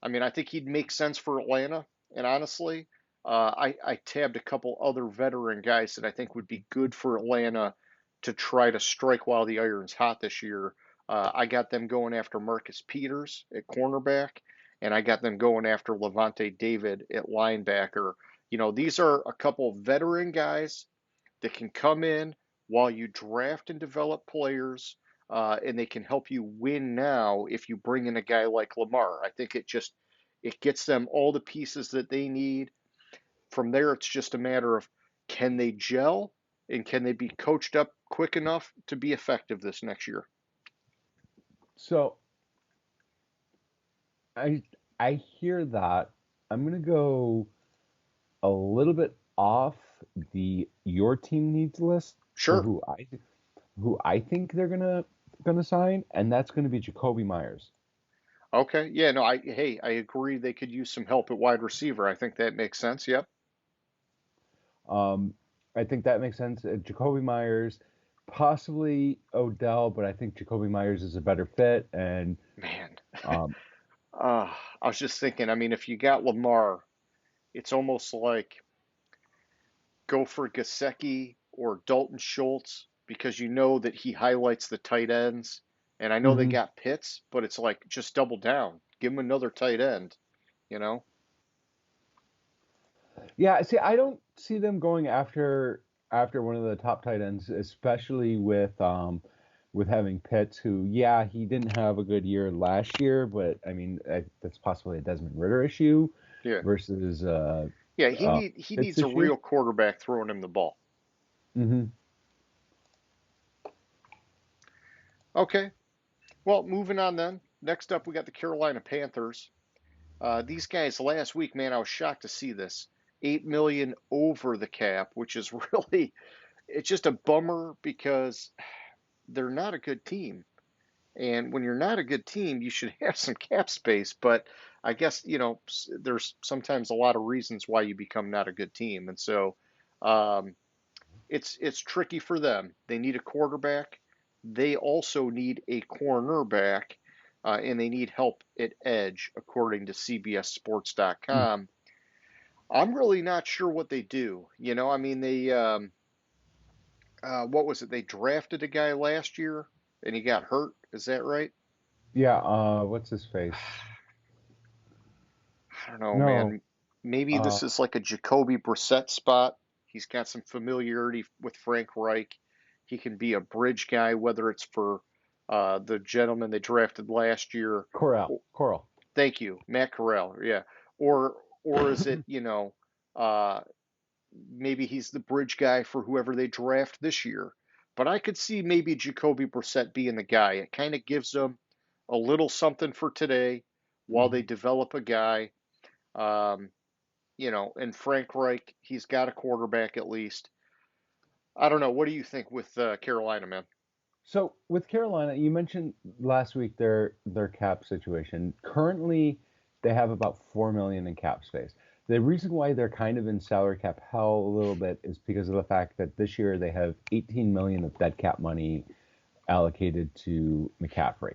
I mean, I think he'd make sense for Atlanta. And honestly, I tabbed a couple other veteran guys that I think would be good for Atlanta to try to strike while the iron's hot this year. I got them going after Marcus Peters at cornerback, and I got them going after Levante David at linebacker. These are a couple veteran guys that can come in while you draft and develop players, and they can help you win now if you bring in a guy like Lamar. I think it gets them all the pieces that they need. From there, it's just a matter of can they gel and can they be coached up quick enough to be effective this next year? So I hear that. I'm going to go a little bit off your team needs list. Sure. Who I think they're gonna sign, and that's going to be Jacoby Myers. Okay. Yeah. No. I agree. They could use some help at wide receiver. I think that makes sense. Yep. I think that makes sense. Jacoby Myers, possibly Odell, but I think Jacoby Myers is a better fit. And man, I was just thinking. I mean, if you got Lamar, it's almost like go for Gesicki or Dalton Schultz because you know that he highlights the tight ends. And I know they Hmm. got Pitts, but it's like just double down. Give him another tight end, you know? Yeah, see, I don't see them going after one of the top tight ends, especially with having Pitts, who, yeah, he didn't have a good year last year, but I mean, that's possibly a Desmond Ritter issue Yeah. versus Yeah, he Pitts needs a issue. real quarterback throwing him the ball. Hmm. Okay. Well, moving on then. Next up, we got the Carolina Panthers. These guys last week, man, I was shocked to see this. 8 million over the cap, which is really, it's just a bummer because they're not a good team. And when you're not a good team, you should have some cap space. But I guess, there's sometimes a lot of reasons why you become not a good team. And so um, it's tricky for them. They need a quarterback. They also need a cornerback, and they need help at edge, according to CBSSports.com. I'm really not sure what they do. I mean, what was it? They drafted a guy last year, and he got hurt. Is that right? Yeah, what's his face? I don't know, No, man. Maybe uh, this is like a Jacoby Brissett spot. He's got some familiarity with Frank Reich. He can be a bridge guy, whether it's for the gentleman they drafted last year. Coral. Thank you, Matt Corral. Yeah, or is it uh, maybe he's the bridge guy for whoever they draft this year. But I could see maybe Jacoby Brissett being the guy. It kind of gives them a little something for today while they Mhm. develop a guy. Um, and Frank Reich, he's got a quarterback at least. I don't know. What do you think with Carolina, man? So with Carolina, you mentioned last week their cap situation. Currently, they have about 4 million in cap space. The reason why they're kind of in salary cap hell a little bit is because of the fact that this year they have 18 million of dead cap money allocated to McCaffrey.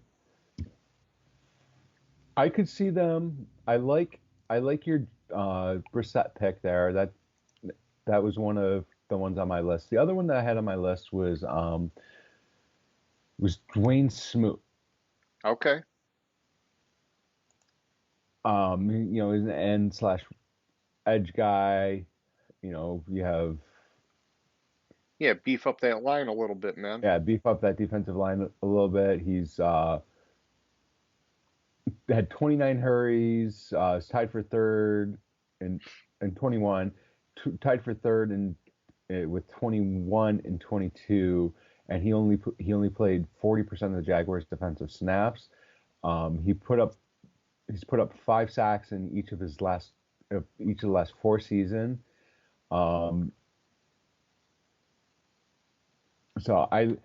I could see them. I like your Brissett pick there. That was one of the ones on my list. The other one that I had on my list was Dwayne Smoot. Okay. He's an end slash edge guy. You have, Yeah, beef up that line a little bit, man. yeah, beef up that defensive line a little bit. He's had 29 hurries, is tied for third in 21, tied for third in with 21 and 22, and he only played 40% of the Jaguars' defensive snaps. He put up he's put up 5 sacks in each of the last 4 seasons. Um, so I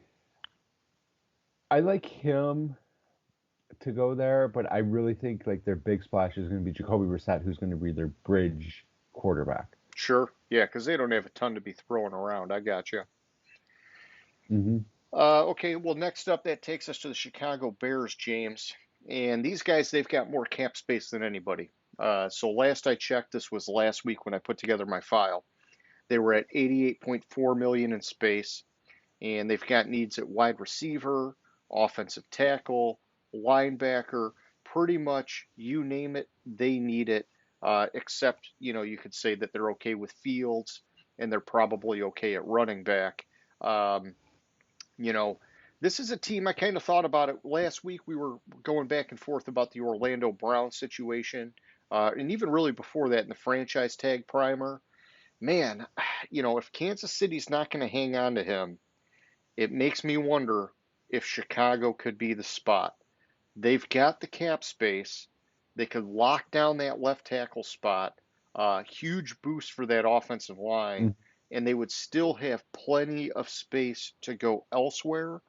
like him to go there, but I really think like their big splash is going to be Jacoby Brissett, who's going to be their bridge quarterback. Sure. Yeah, because they don't have a ton to be throwing around. I got you. Hmm. Okay, well, next up, that takes us to the Chicago Bears, James. And these guys, they've got more cap space than anybody. So last I checked, this was last week when I put together my file. They were at 88.4 million in space, and they've got needs at wide receiver, offensive tackle, linebacker, pretty much you name it, they need it. Except, you could say that they're okay with Fields and they're probably okay at running back. Um, you know, this is a team I kind of thought about it last week. We were going back and forth about the Orlando Brown situation, and even really before that in the franchise tag primer. Man, if Kansas City's not going to hang on to him, it makes me wonder if Chicago could be the spot. They've got the cap space. They could lock down that left tackle spot. Huge boost for that offensive line, and they would still have plenty of space to go elsewhere,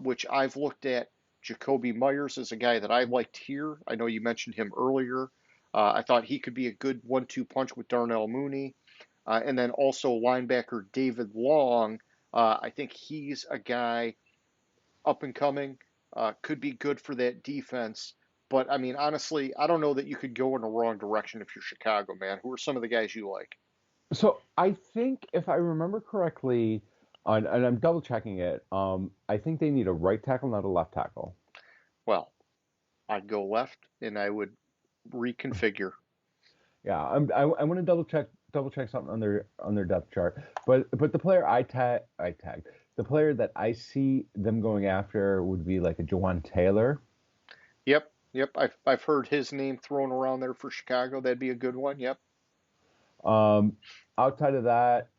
which I've looked at. Jacoby Myers is a guy that I liked here. I know you mentioned him earlier. I thought he could be a good 1-2 punch with Darnell Mooney. And then also linebacker David Long. I think he's a guy up and coming, could be good for that defense. But I mean, honestly, I don't know that you could go in the wrong direction if you're Chicago, man. Who are some of the guys you like? So I think if I remember correctly, And I'm double checking it. I think they need a right tackle, not a left tackle. Well, I'd go left and I would reconfigure. Yeah, I want to double check something on their depth chart. But the player I tagged the player that I see them going after would be like a Jawan Taylor. Yep, yep. I've heard his name thrown around there for Chicago. That'd be a good one. Yep. Um, Outside of that,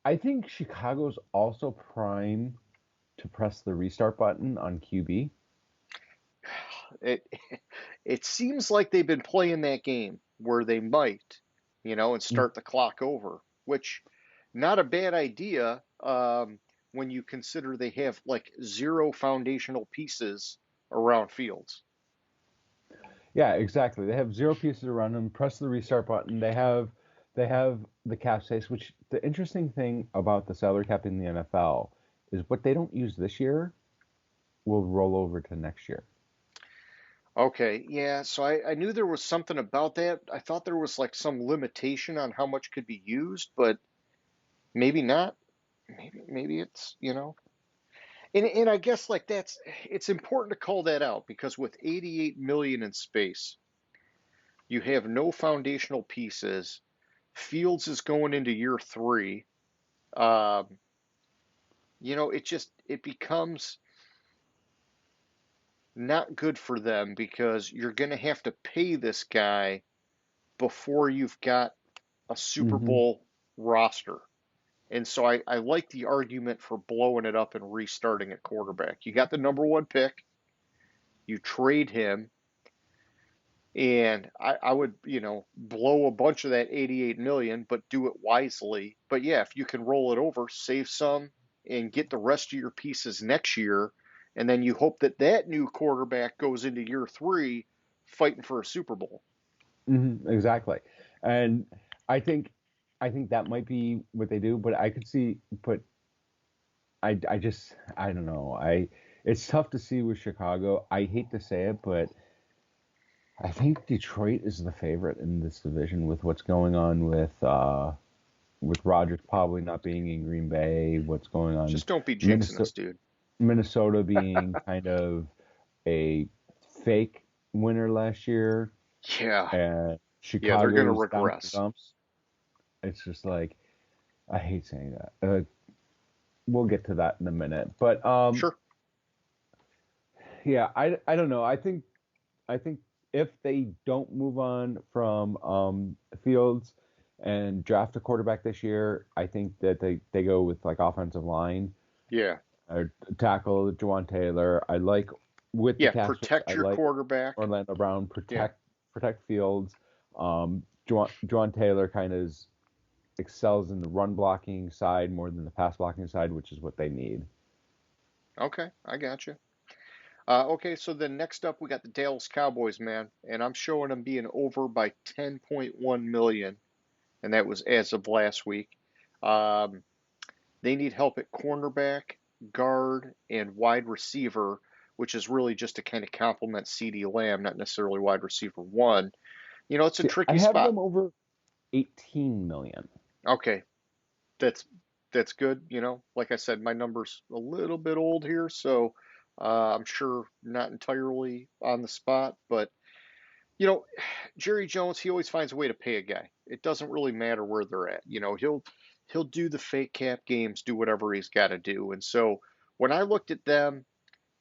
I think Chicago's also prime to press the restart button on QB. It it seems like they've been playing that game where they might, and start the clock over, which not a bad idea when you consider they have like zero foundational pieces around Fields. Yeah, exactly. They have zero pieces around them. Press the restart button. They have the cap space. Which the interesting thing about the salary cap in the NFL is what they don't use this year will roll over to next year. Okay, yeah, so I knew there was something about that. I thought there was like some limitation on how much could be used, but maybe not. Maybe it's. And I guess like it's important to call that out because with 88 million in space, you have no foundational pieces. Fields is going into year three. Um, it becomes not good for them because you're going to have to pay this guy before you've got a Super Hmm. Bowl roster. And so I like the argument for blowing it up and restarting at quarterback. You got the number one pick, you trade him, and I would, blow a bunch of that 88 million, but do it wisely. But yeah, if you can roll it over, save some, and get the rest of your pieces next year, and then you hope that that new quarterback goes into year three fighting for a Super Bowl. Exactly. And I think I think that might be what they do, but I could see, but I don't know. It's tough to see with Chicago. I hate to say it, but I think Detroit is the favorite in this division with what's going on with Rodgers probably not being in Green Bay, what's going on Just don't be jinxing Minnesota us, dude. Minnesota being kind of a fake winner last year, Yeah, and yeah, they're gonna Chicago's down in the regress. dumps. It's just like I hate saying that. We'll get to that in a minute, but Sure. yeah, I don't know. I think if they don't move on from Fields and draft a quarterback this year, I think that they go with like offensive line Yeah. or tackle Jawan Taylor. I like with the Yeah, cap space. protect I your like quarterback. Orlando Brown. Yeah. Protect Fields. Jawan Taylor kind of excels in the run blocking side more than the pass blocking side, which is what they need. Okay, I got you. Okay, so then next up we got the Dallas Cowboys, man, and I'm showing them being over by 10.1 million, and that was as of last week. Um, they need help at cornerback, guard, and wide receiver, which is really just to kind of complement CeeDee Lamb, not necessarily wide receiver one. It's a See, I tricky have spot. them over 18 million. Okay, that's that's good. Like I said, my number's a little bit old here, so I'm sure not entirely on the spot, but you know, Jerry Jones, he always finds a way to pay a guy. It doesn't really matter where they're at. He'll do the fake cap games, do whatever he's got to do. And so when I looked at them,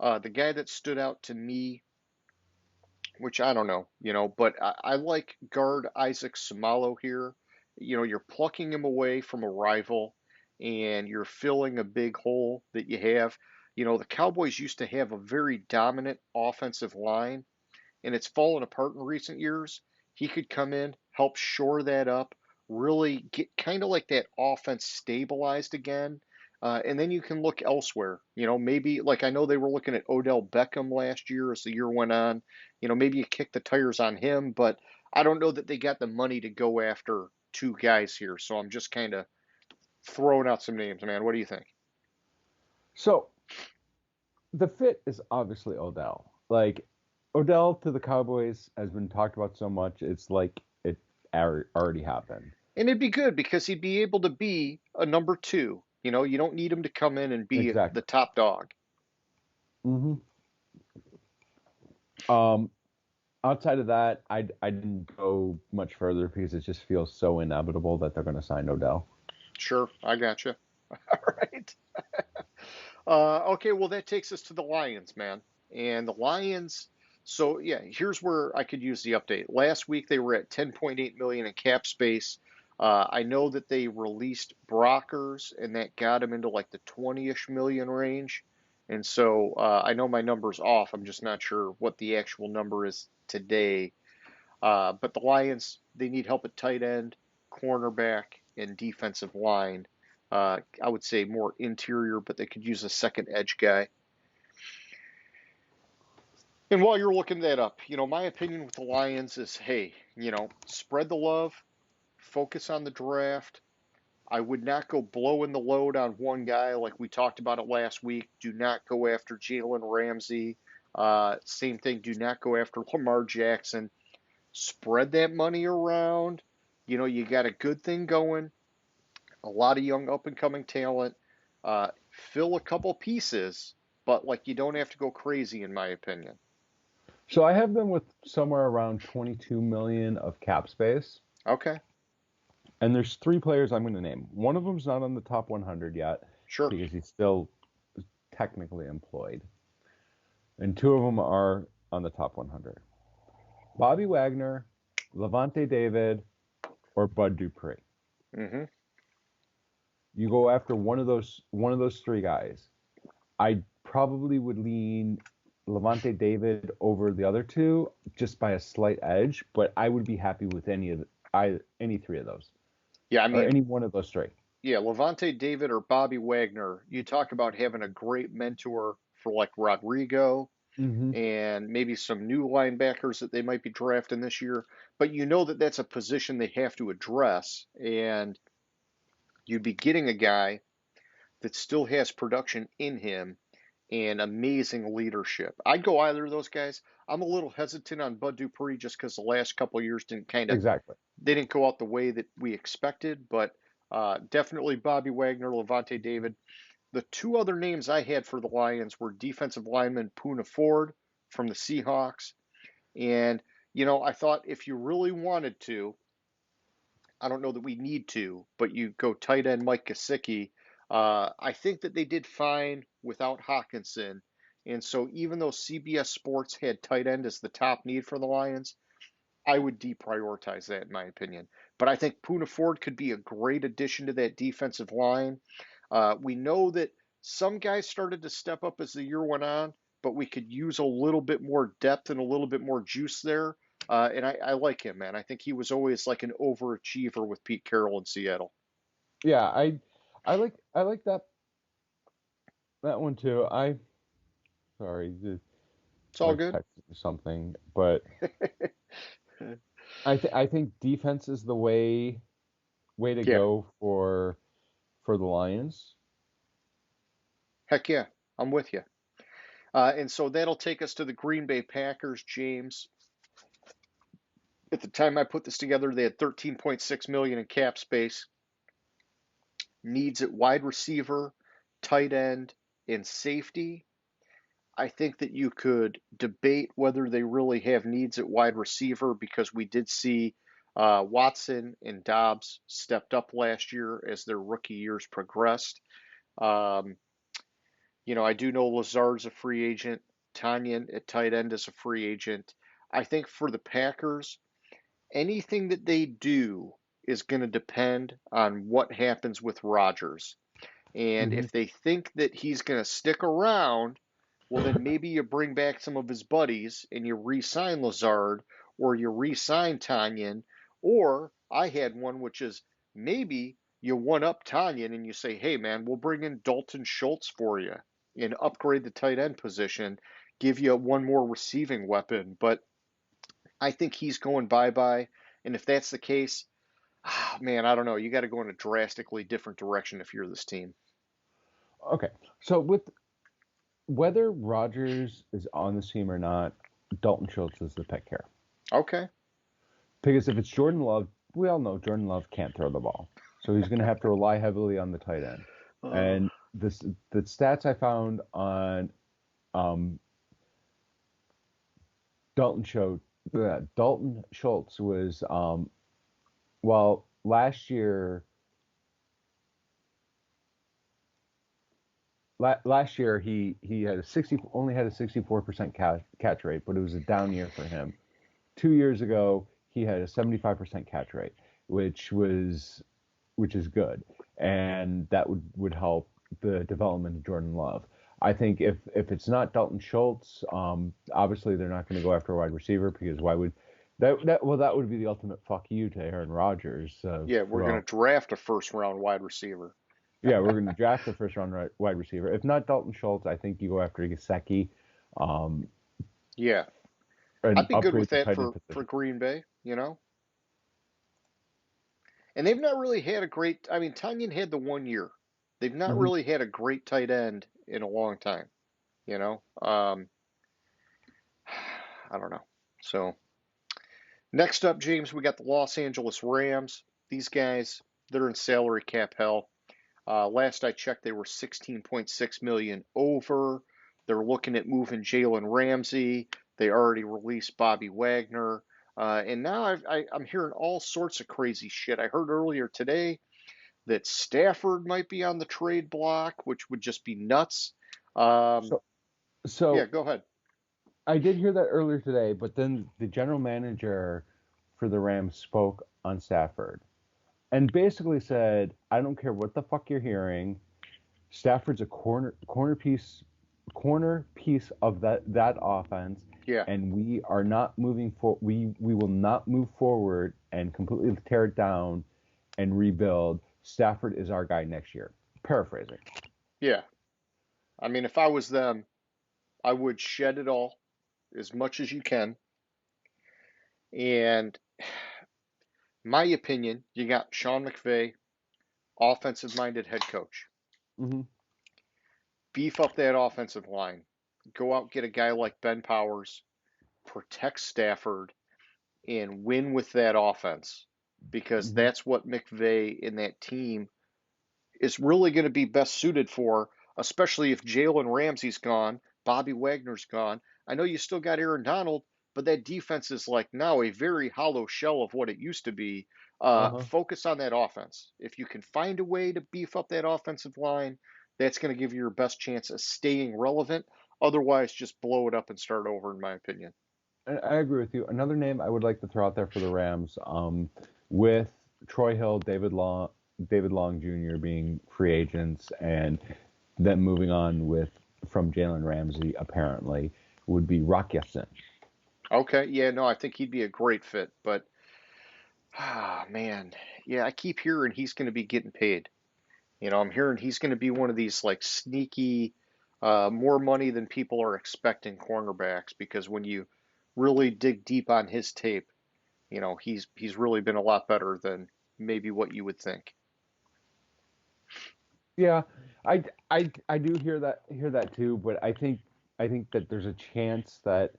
the guy that stood out to me, which I don't know, but I like guard Isaac Samalo here. You're plucking him away from a rival and you're filling a big hole that you have. The Cowboys used to have a very dominant offensive line and it's fallen apart in recent years. He could come in, help shore that up, really get kind of like that offense stabilized again. And then you can look elsewhere. Maybe like I know they were looking at Odell Beckham last year as the year went on. Maybe you kick the tires on him, but I don't know that they got the money to go after two guys here. So I'm just kind of throwing out some names, man. What do you think? So the fit is obviously Odell. Like Odell to the Cowboys has been talked about so much. It's like it already happened. And it'd be good because he'd be able to be a number two. You don't need him to come in and be the Exactly. top dog. hmm Um, outside of that, I didn't go much further because it just feels so inevitable that they're going to sign Odell. Sure, I gotcha. All right. Okay, well, that takes us to the Lions, man. And the Lions, so yeah, here's where I could use the update. Last week they were at 10.8 million in cap space. I know that they released Brockers, and that got them into like the 20-ish million range. And so I know my number's off. I'm just not sure what the actual number is today. But the Lions, they need help at tight end, cornerback, and defensive line. I would say more interior, but they could use a second edge guy. And while you're looking that up, my opinion with the Lions is, hey, spread the love, focus on the draft. I would not go blowing the load on one guy like we talked about it last week. Do not go after Jalen Ramsey. Same thing, do not go after Lamar Jackson. Spread that money around. You got a good thing going, a lot of young up and coming talent. Fill a couple pieces, but like you don't have to go crazy, in my opinion. So I have them with somewhere around 22 million of cap space, Okay, and there's three players I'm going to name. One of them's not on the top 100 yet sure. because he's still technically employed, and two of them are on the top 100. Bobby Wagner, Levante David, or Bud Dupree. hmm You go after one of those three guys. I probably would lean Levante David over the other two just by a slight edge, but I would be happy with any three of those Yeah, I or mean, any one of those three. yeah, Levante David or Bobby Wagner. You talk about having a great mentor for like Rodrigo Mm-hmm. and maybe some new linebackers that they might be drafting this year. But you know that that's a position they have to address, and you'd be getting a guy that still has production in him and amazing leadership. I'd go either of those guys. I'm a little hesitant on Bud Dupree just because the last couple of years Exactly. they didn't go out the way that we expected, but definitely Bobby Wagner, Levante David. The two other names I had for the Lions were defensive lineman Poona Ford from the Seahawks. And, I thought if you really wanted to, I don't know that we need to, but you go tight end Mike Gesicki. I think that they did fine without Hawkinson. And so even though CBS Sports had tight end as the top need for the Lions, I would deprioritize that in my opinion. But I think Poona Ford could be a great addition to that defensive line. We know that some guys started to step up as the year went on, but we could use a little bit more depth and a little bit more juice there. And I like him, man. I think he was always like an overachiever with Pete Carroll in Seattle. Yeah, I like that one too. Sorry, the It's all wife good. texted me something, but I think defense is the way to Yeah, go for the Lions. heck yeah, I'm with you. And so that'll take us to the Green Bay Packers, James. At the time I put this together, they had 13.6 million in cap space. Needs at wide receiver, tight end, and safety. I think that you could debate whether they really have needs at wide receiver because we did see Watson and Dobbs stepped up last year as their rookie years progressed. Um, I do know Lazard's a free agent. Tanyan at tight end is a free agent. I think for the Packers, anything that they do is going to depend on what happens with Rodgers. And hmm if they think that he's going to stick around, well, then maybe you bring back some of his buddies and you re sign Lazard or you re sign Tanyan. Or I had one, which is maybe you one up Tanyan and you say, hey, man, we'll bring in Dalton Schultz for you and upgrade the tight end position, give you one more receiving weapon. But I think he's going bye bye. And if that's the case, man, I don't know. You got to go in a drastically different direction if you're this team. Okay, so with whether Rodgers is on the team or not, Dalton Schultz is the pick here. Okay. Because if it's Jordan Love, we all know Jordan Love can't throw the ball, so he's going to have to rely heavily on the tight end. Uh, And the stats I found on um, Dalton showed Dalton Schultz was well last year. Last year he had only had a 64% catch rate, but it was a down year for him. 2 years ago he had a 75% catch rate, which is good, and that would help the development of Jordan Love. I think if it's not Dalton Schultz, obviously they're not going to go after a wide receiver, because why would that would be the ultimate fuck you to Aaron Rodgers. yeah, we're going Well, to draft a first round wide receiver. yeah, we're going to draft the first round wide receiver. If not Dalton Schultz, I think you go after Gesicki, um, Yeah, and I'd be good upgrade with the that tight end for position. Green Bay, And they've not really had a great. I mean, Tunyon had the 1 year. They've not Hmm. really had a great tight end in a long time. You know, I don't know. So next up, James, we got the Los Angeles Rams. These guys, they're in salary cap hell. Last I checked, they were 16.6 million over. They're looking at moving Jalen Ramsey. They already released Bobby Wagner. And now I'm hearing all sorts of crazy shit. I heard earlier today that Stafford might be on the trade block, which would just be nuts. Um, So yeah, so go ahead. I did hear that earlier today, but then the general manager for the Rams spoke on Stafford and basically said, "I don't care what the fuck you're hearing. Stafford's a corner piece of that offense, Yeah, and we are not moving for we will not move forward and completely tear it down and rebuild. Stafford is our guy next year." Paraphrasing. yeah. I mean, if I was them, I would shed it all as much as you can. And my opinion, you got Sean McVay, offensive minded head coach. Hmm. Beef up that offensive line. Go out, get a guy like Ben Powers, protect Stafford, and win with that offense, because Hmm. that's what McVay and that team is really going to be best suited for, especially if Jalen Ramsey's gone, Bobby Wagner's gone. I know you still got Aaron Donald, but that defense is like now a very hollow shell of what it used to be. Uh-huh. Focus on that offense. If you can find a way to beef up that offensive line, that's going to give you your best chance of staying relevant. Otherwise, just blow it up and start over, in my opinion. I agree with you. Another name I would like to throw out there for the Rams, with Troy Hill, David Long Jr. being free agents, and then moving on with from Jalen Ramsey apparently, would be Rock Ya-Sin. Okay, yeah, no, I think he'd be a great fit, but man, yeah, I keep hearing he's going to be getting paid. I'm hearing he's going to be one of these like sneaky, more money than people are expecting cornerbacks, because when you really dig deep on his tape, he's really been a lot better than maybe what you would think. Yeah, I do hear that too, but I think that there's a chance that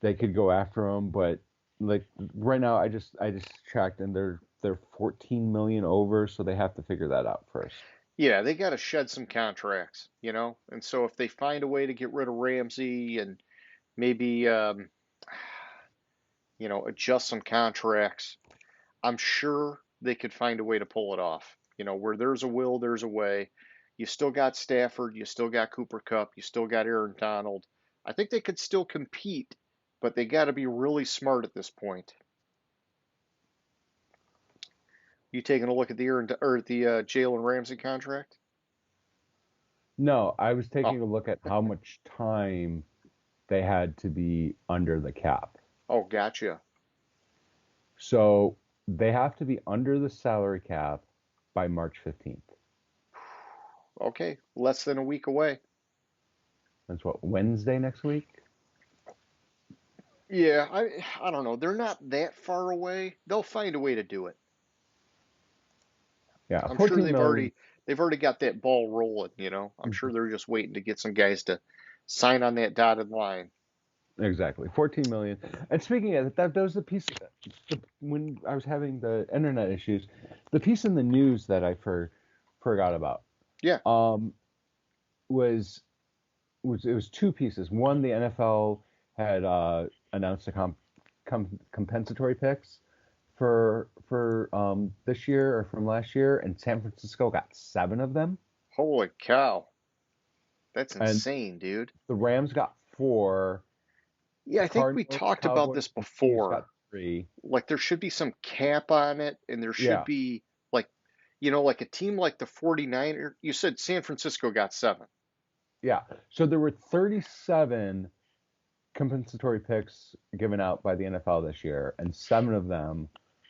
they could go after him, but like right now I just checked and they're 14 million over, so they have to figure that out first. Yeah, they got to shed some contracts, and so if they find a way to get rid of Ramsey and maybe adjust some contracts, I'm sure they could find a way to pull it off. Where there's a will, there's a way. You still got Stafford, you still got Cooper Kupp, you still got Aaron Donald. I think they could still compete, but they got to be really smart at this point. You taking a look at the Jalen Ramsey contract? No, I was Oh, taking a look at how much time they had to be under the cap. oh, gotcha. So they have to be under the salary cap by March 15th. Okay, less than a week away. That's what, Wednesday next week? Yeah, I don't know. They're not that far away. They'll find a way to do it. Yeah, I'm sure 14 they've million. already they've already got that ball rolling. I'm sure they're just waiting to get some guys to sign on that dotted line. Exactly, 14 million. And speaking of that, was the piece when I was having the internet issues. The piece in the news that I forgot about Yeah. um, was it was two pieces. One, the NFL had announced a compensatory picks for this year or from last year, and San Francisco got 7 of them, Holy cow. That's and insane, dude. the Rams got 4. Yeah, I think we Cardinals, talked about Cowboys, this and Chiefs got before. 3. Like there should be some cap on it, and there should Yeah, be like, like a team like the 49ers. You said San Francisco got 7. yeah. So there were 37 compensatory picks given out by the NFL this year, and 7 of them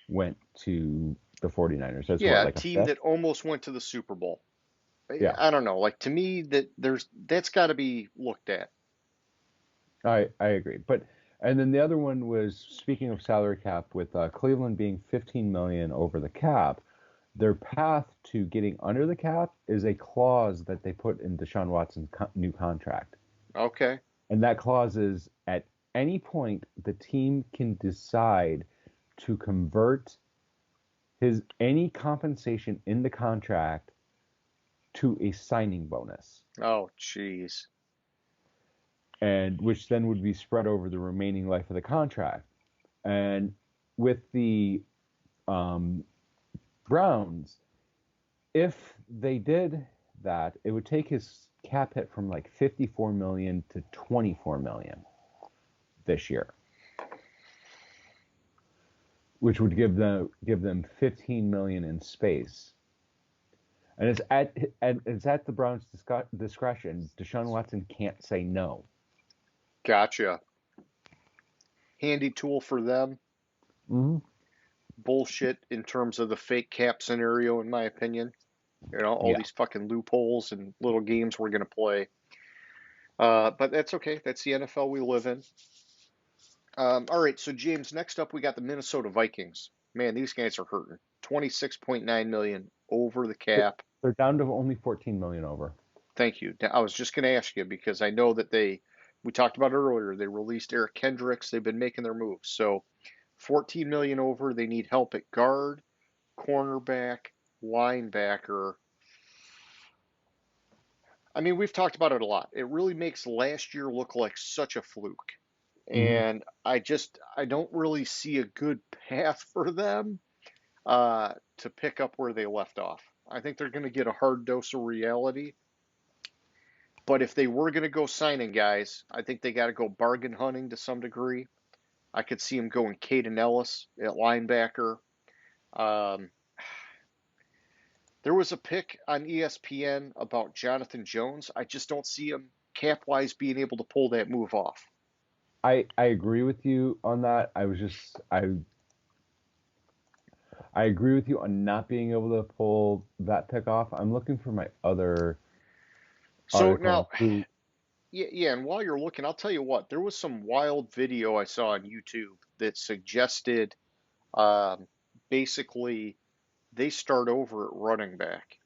went to the 49ers. That's what, Yeah, a like a team fifth? that almost went to the Super Bowl. Yeah, I don't know. Like to me, that's got to be looked at. I agree. But and then the other one was, speaking of salary cap, with Cleveland being 15 million over the cap, their path to getting under the cap is a clause that they put in Deshaun Watson's new contract. Okay. And that clause is, at any point the team can decide to convert his any compensation in the contract to a signing bonus, Oh, jeez. and which then would be spread over the remaining life of the contract. And with the um, Browns, if they did that, it would take his cap hit from like 54 million to 24 million this year, which would give them 15 million in space. And it's at the Browns' discretion. Deshaun Watson can't say no. Gotcha. Handy tool for them. Mm-hmm. Bullshit in terms of the fake cap scenario, in my opinion. All Yeah. these fucking loopholes and little games we're going to play. But that's okay. That's the NFL we live in. All right, so James, next up we got the Minnesota Vikings. Man, these guys are hurting. 26.9 million over the cap. They're down to only 14 million over. Thank you. I was just going to ask you because I know that we talked about it earlier. They released Eric Kendricks. They've been making their moves. So 14 million over. They need help at guard, cornerback, linebacker. I mean, we've talked about it a lot. It really makes last year look like such a fluke. Mm-hmm. And I don't really see a good path for them to pick up where they left off. I think they're going to get a hard dose of reality. But if they were going to go signing guys, I think they got to go bargain hunting to some degree. I could see him going Caden Ellis at linebacker. Um, there was a pick on ESPN about Jonathan Jones. I just don't see him cap wise being able to pull that move off. I agree with you on that. I agree with you on not being able to pull that pick off. I'm looking for my other So article. now, yeah, and while you're looking, I'll tell you what, there was some wild video I saw on YouTube that suggested um, basically they start over at running back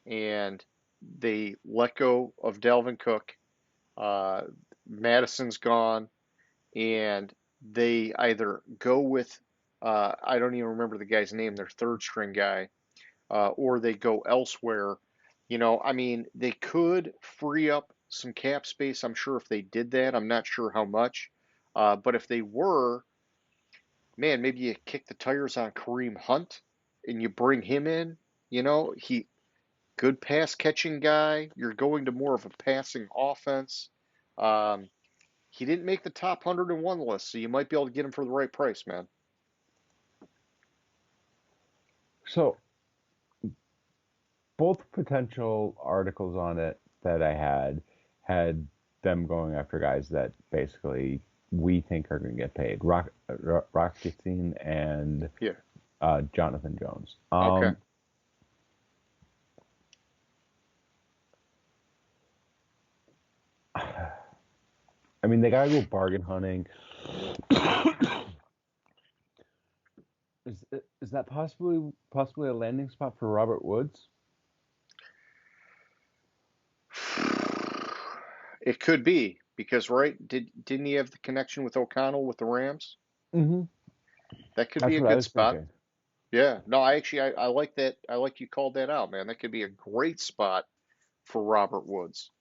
and they let go of Dalvin Cook. Uh, Madison's gone, and they either go with I don't even remember the guy's name, their third string guy, or they go elsewhere. I mean, they could free up some cap space, I'm sure, if they did that. I'm not sure how much. But if they were, man, maybe you kick the tires on Kareem Hunt and you bring him in. He good pass catching guy. You're going to more of a passing offense. Um, he didn't make the top 101 list, so you might be able to get him for the right price, man. So both potential articles on it that I had them going after guys that basically we think are going to get paid. Rock Steen and Yeah. Jonathan Jones. Okay. I mean, they gotta go bargain hunting. Is that possibly a landing spot for Robert Woods? It could be. Because right, didn't he have the connection with O'Connell with the Rams? Mm-hmm. That could be That's a what I good was spot. thinking. Yeah. No, I like that. I like you called that out, man. That could be a great spot for Robert Woods.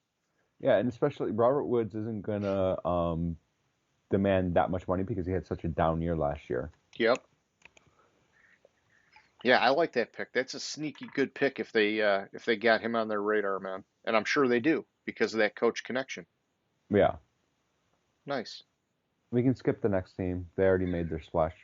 Yeah, and especially Robert Woods isn't gonna demand that much money because he had such a down year last year. Yep. Yeah, I like that pick. That's a sneaky good pick if they got him on their radar, man. And I'm sure they do because of that coach connection. Yeah, Nice. we can skip the next team. They already made their splash.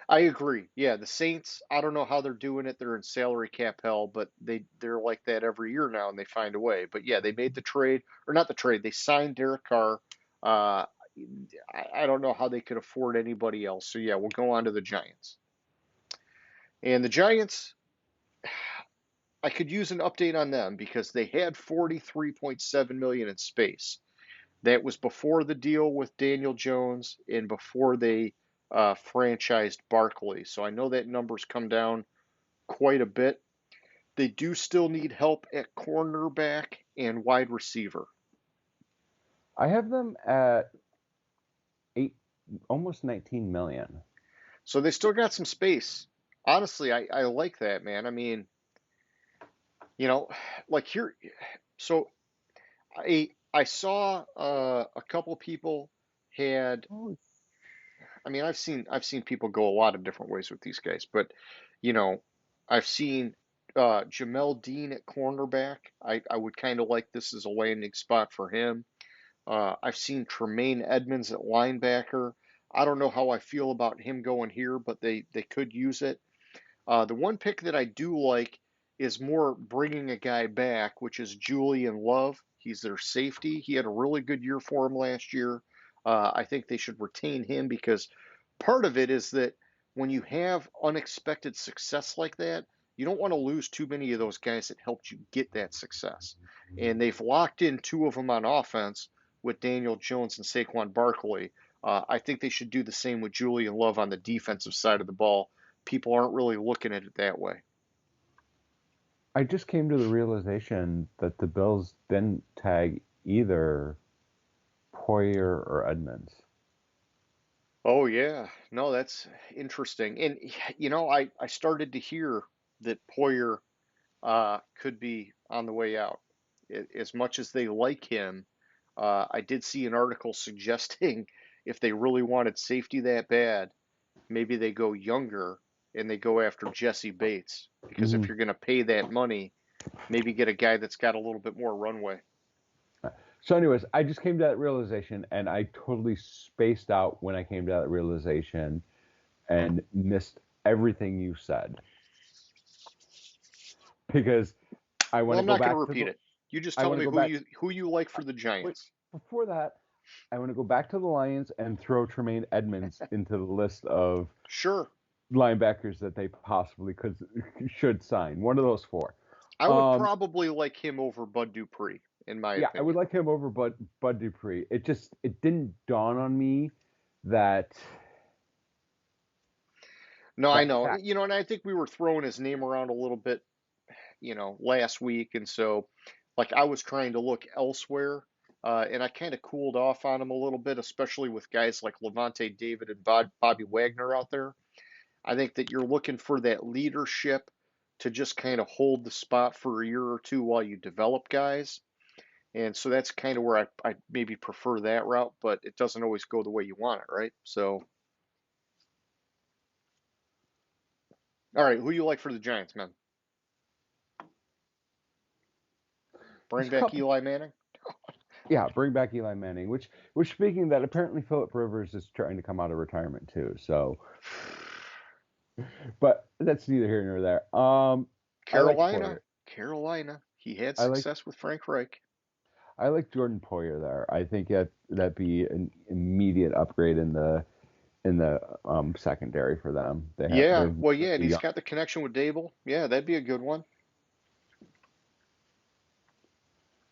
I agree. Yeah, the Saints, I don't know how they're doing it. They're in salary cap hell, but they're like that every year now and they find a way. But yeah, they made the trade or not the trade. They signed Derek Carr. Uh I don't know how they could afford anybody else. So yeah, we'll go on to the Giants. And the Giants, I could use an update on them because they had 43.7 million in space. That was before the deal with Daniel Jones and before they franchised Barkley. So I know that number's come down quite a bit. They do still need help at cornerback and wide receiver. I have them at almost 19 million. So they still got some space. Honestly, I like that, man. I mean, you know, like here, so I saw a couple people had. I mean, I've seen people go a lot of different ways with these guys, but you know, I've seen Jamel Dean at cornerback. I would kind of like this as a landing spot for him. I've seen Tremaine Edmonds at linebacker. I don't know how I feel about him going here, but they could use it. The one pick that I do like is more bringing a guy back, which is Julian Love. He's their safety. He had a really good year for him last year. I think they should retain him because part of it is that when you have unexpected success like that, you don't want to lose too many of those guys that helped you get that success. And they've locked in two of them on offense with Daniel Jones and Saquon Barkley. I think they should do the same with Julian Love on the defensive side of the ball. People aren't really looking at it that way. I just came to the realization that the Bills didn't tag either Poyer or Edmonds. Oh yeah, no, that's interesting. And you know, I started to hear that Poyer could be on the way out. As much as they like him, I did see an article suggesting if they really wanted safety that bad, maybe they go younger and they go after Jesse Bates. Because if Mhm. you're going to pay that money, maybe get a guy that's got a little bit more runway. So, anyways, I just came to that realization, and I totally spaced out when I came to that realization and missed everything you said because I Well, want to I'm go not going to back to repeat the. it. You just I tell want to me go back. who you like for the Wait, Giants. before that, I want to go back to the Lions and throw Tremaine Edmonds into the list of Sure. linebackers that they possibly should sign. One of those four. I would Um, probably like him over Bud Dupree, in my yeah, I would opinion. like him over Bud Dupree. It didn't dawn on me that No, I that know. fact. You know, and I think we were throwing his name around a little bit, last week. And so, like, I was trying to look elsewhere. And I kind of cooled off on him a little bit, especially with guys like Levante David and Bobby Wagner out there. I think that you're looking for that leadership to just kind of hold the spot for a year or two while you develop guys. And so that's kind of where I maybe prefer that route, but it doesn't always go the way you want it, right? So, all right, who you like for the Giants, man? There's Bring a back couple. Eli Manning? Yeah, bring back Eli Manning. Which speaking of that, apparently Philip Rivers is trying to come out of retirement too. So, but that's neither here nor there. I like Carolina. Poyer. Carolina. He had I like success with Frank Reich. I like Jordan Poyer there. I think that'd be an immediate upgrade in the secondary for them. Yeah, They're well, yeah, and really he's young. got the connection with Dable. Yeah, that'd be a good one.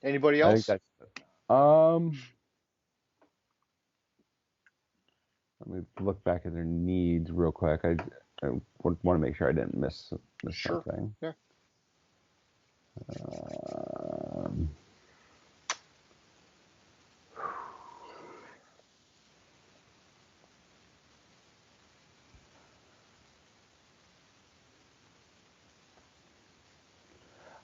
Anybody I think else? that's um. Let me look back at their needs real quick. I want to make sure I didn't miss Sure. something. Yeah. Um,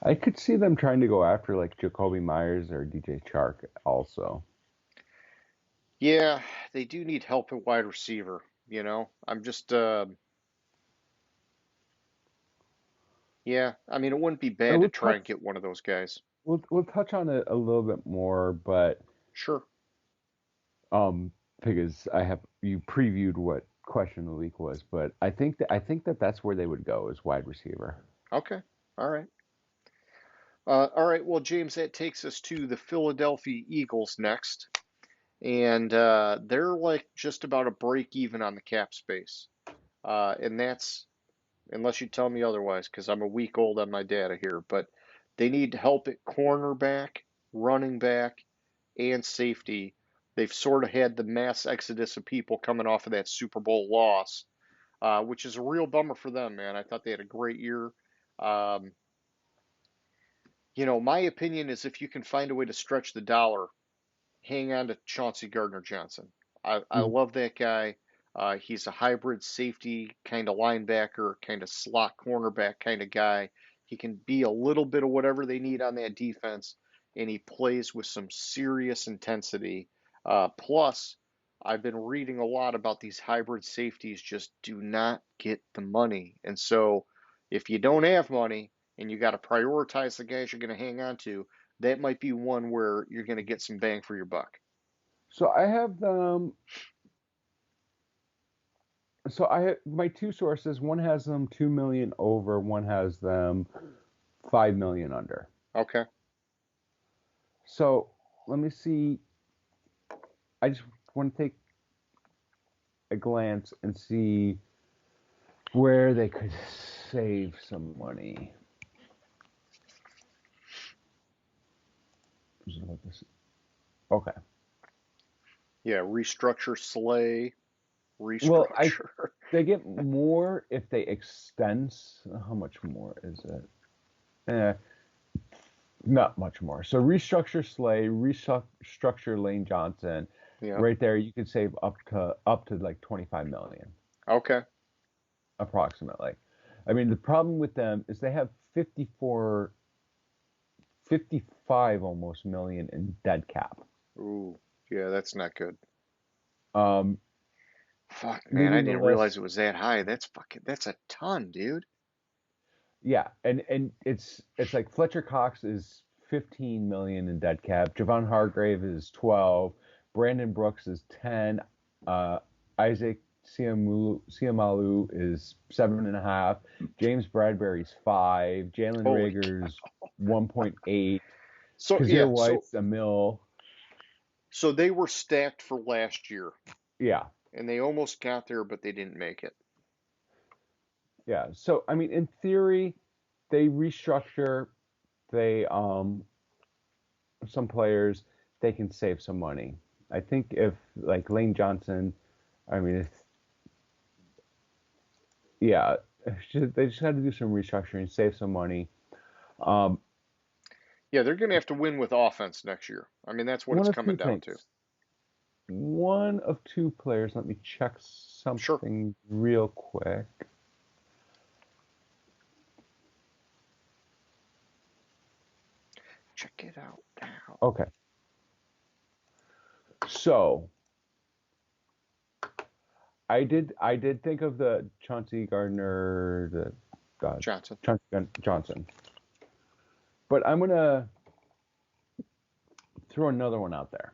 I could see them trying to go after like Jacoby Myers or DJ Chark also. Yeah, they do need help at wide receiver. I'm just, yeah. I mean, it wouldn't be And bad to try and get one of those guys. we'll touch on it a little bit more, but Sure. um because you previewed what question of the week was, but I think that that's where they would go is wide receiver. Okay. All right. All right. Well, James, that takes us to the Philadelphia Eagles next. And they're like just about a break even on the cap space. And that's, unless you tell me otherwise, because I'm a week old on my data here, but they need help at cornerback, running back, and safety. They've sort of had the mass exodus of people coming off of that Super Bowl loss, which is a real bummer for them, man. I thought they had a great year. Um, my opinion is if you can find a way to stretch the dollar, hang on to Chauncey Gardner-Johnson. I Mm. love that guy. He's a hybrid safety kind of linebacker, kind of slot cornerback kind of guy. He can be a little bit of whatever they need on that defense, and he plays with some serious intensity. Plus, I've been reading a lot about these hybrid safeties just do not get the money. And so, if you don't have money and you got to prioritize the guys you're going to hang on to, that might be one where you're going to get some bang for your buck. So I have my two sources. One has them 2 million over. One has them 5 million under. Okay. So let me see. I just want to take a glance and see where they could save some money. Okay. Yeah, restructure Slay, Well, restructure. they get more if they extend. How much more is it? Not much more. So restructure Slay, restructure Lane Johnson. Yeah. Right there, you could save up to like 25 million, Okay. approximately. I mean, the problem with them is they have 55 almost million in dead cap. Ooh, yeah, that's not good. Um, Fuck, man, I leading the didn't realize list, it was that high. That's a ton, dude. yeah, and it's like Fletcher Cox is 15 million in dead cap. Javon Hargrave is 12. Brandon Brooks is 10. Isaac Siamalu is 7.5. James Bradbury's 5. Jalen Holy Rager's 1.8. So Kazir yeah, White's a mil. so they were stacked for last year, Yeah, and they almost got there, but they didn't make it. yeah. So I mean, in theory, they restructure. They some players they can save some money. I think if like Lane Johnson, I mean, yeah, they just had to do some restructuring, save some money. Um, Yeah, they're going to have to win with offense next year. I mean, that's what one it's of coming two down to. things. One of two players. Let me check Sure. something real quick. Check it out now. Okay. So I did think of the Chauncey Gardner, Johnson. Johnson, but I'm gonna throw another one out there.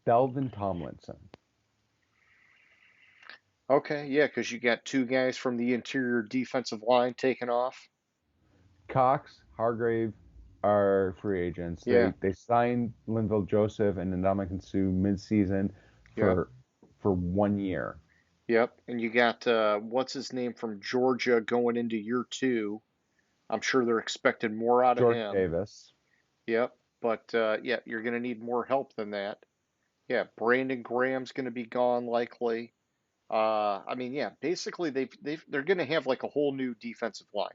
Delvin Tomlinson. Okay, yeah, because you got two guys from the interior defensive line taking off. Cox, Hargrave are free agents. Yeah, They signed Linville Joseph and Ndamukong Suh midseason yeah, for 1 year. yep. And you got what's his name from Georgia going into year two. I'm sure they're expecting more out of Jordan him. Davis. Yep. But yeah, you're going to need more help than that. Yeah, Brandon Graham's going to be gone likely. I mean, yeah, basically they're going to have like a whole new defensive line.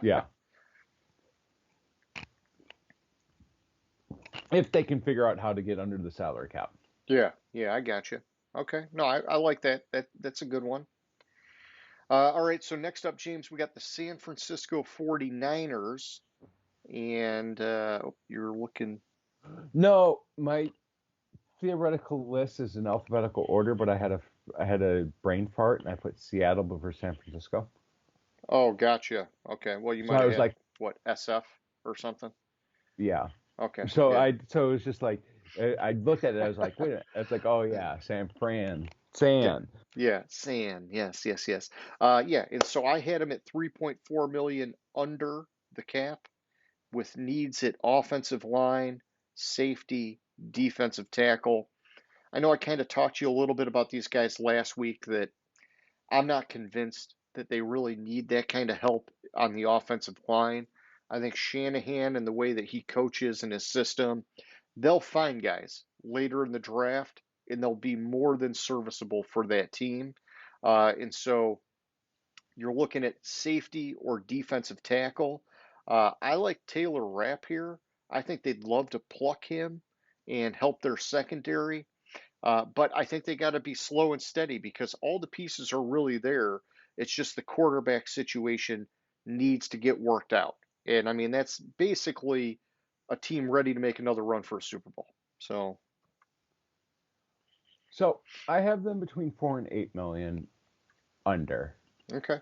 Yeah. If they can figure out how to get under the salary cap. Yeah, yeah, I got you. Okay, no, I like that. That's a good one. All right, so next up, James, we got the San Francisco 49ers. And you're looking. No, my theoretical list is in alphabetical order, but I had a brain fart and I put Seattle before San Francisco. Oh, gotcha. Okay. Well, you So might I have was had like, what, SF or something? yeah. Okay. So Yeah. it was just like I looked at it. I was like, wait a minute. It's like, oh yeah, San Fran, San. Yeah. San. Yes. Yes. Yes. Yeah. And so I had him at 3.4 million under the cap with needs at offensive line, safety, defensive tackle. I know I kind of talked to you a little bit about these guys last week that I'm not convinced that they really need that kind of help on the offensive line. I think Shanahan and the way that he coaches and his system, they'll find guys later in the draft and they'll be more than serviceable for that team. And so you're looking at safety or defensive tackle. I like Taylor Rapp here. I think they'd love to pluck him and help their secondary. But I think they got to be slow and steady because all the pieces are really there. It's just the quarterback situation needs to get worked out. And I mean, that's basically a team ready to make another run for a Super Bowl. So, So I have them between 4 and 8 million under. okay.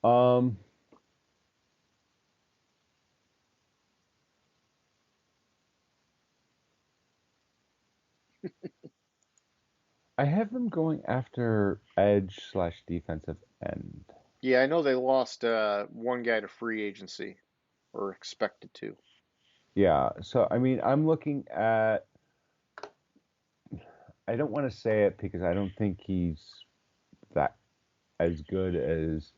Um, I have them going after edge slash defensive end. Yeah, I know they lost one guy to free agency or expected to. Yeah. So I mean, I'm looking at. I don't want to say it because I don't think he's that as good as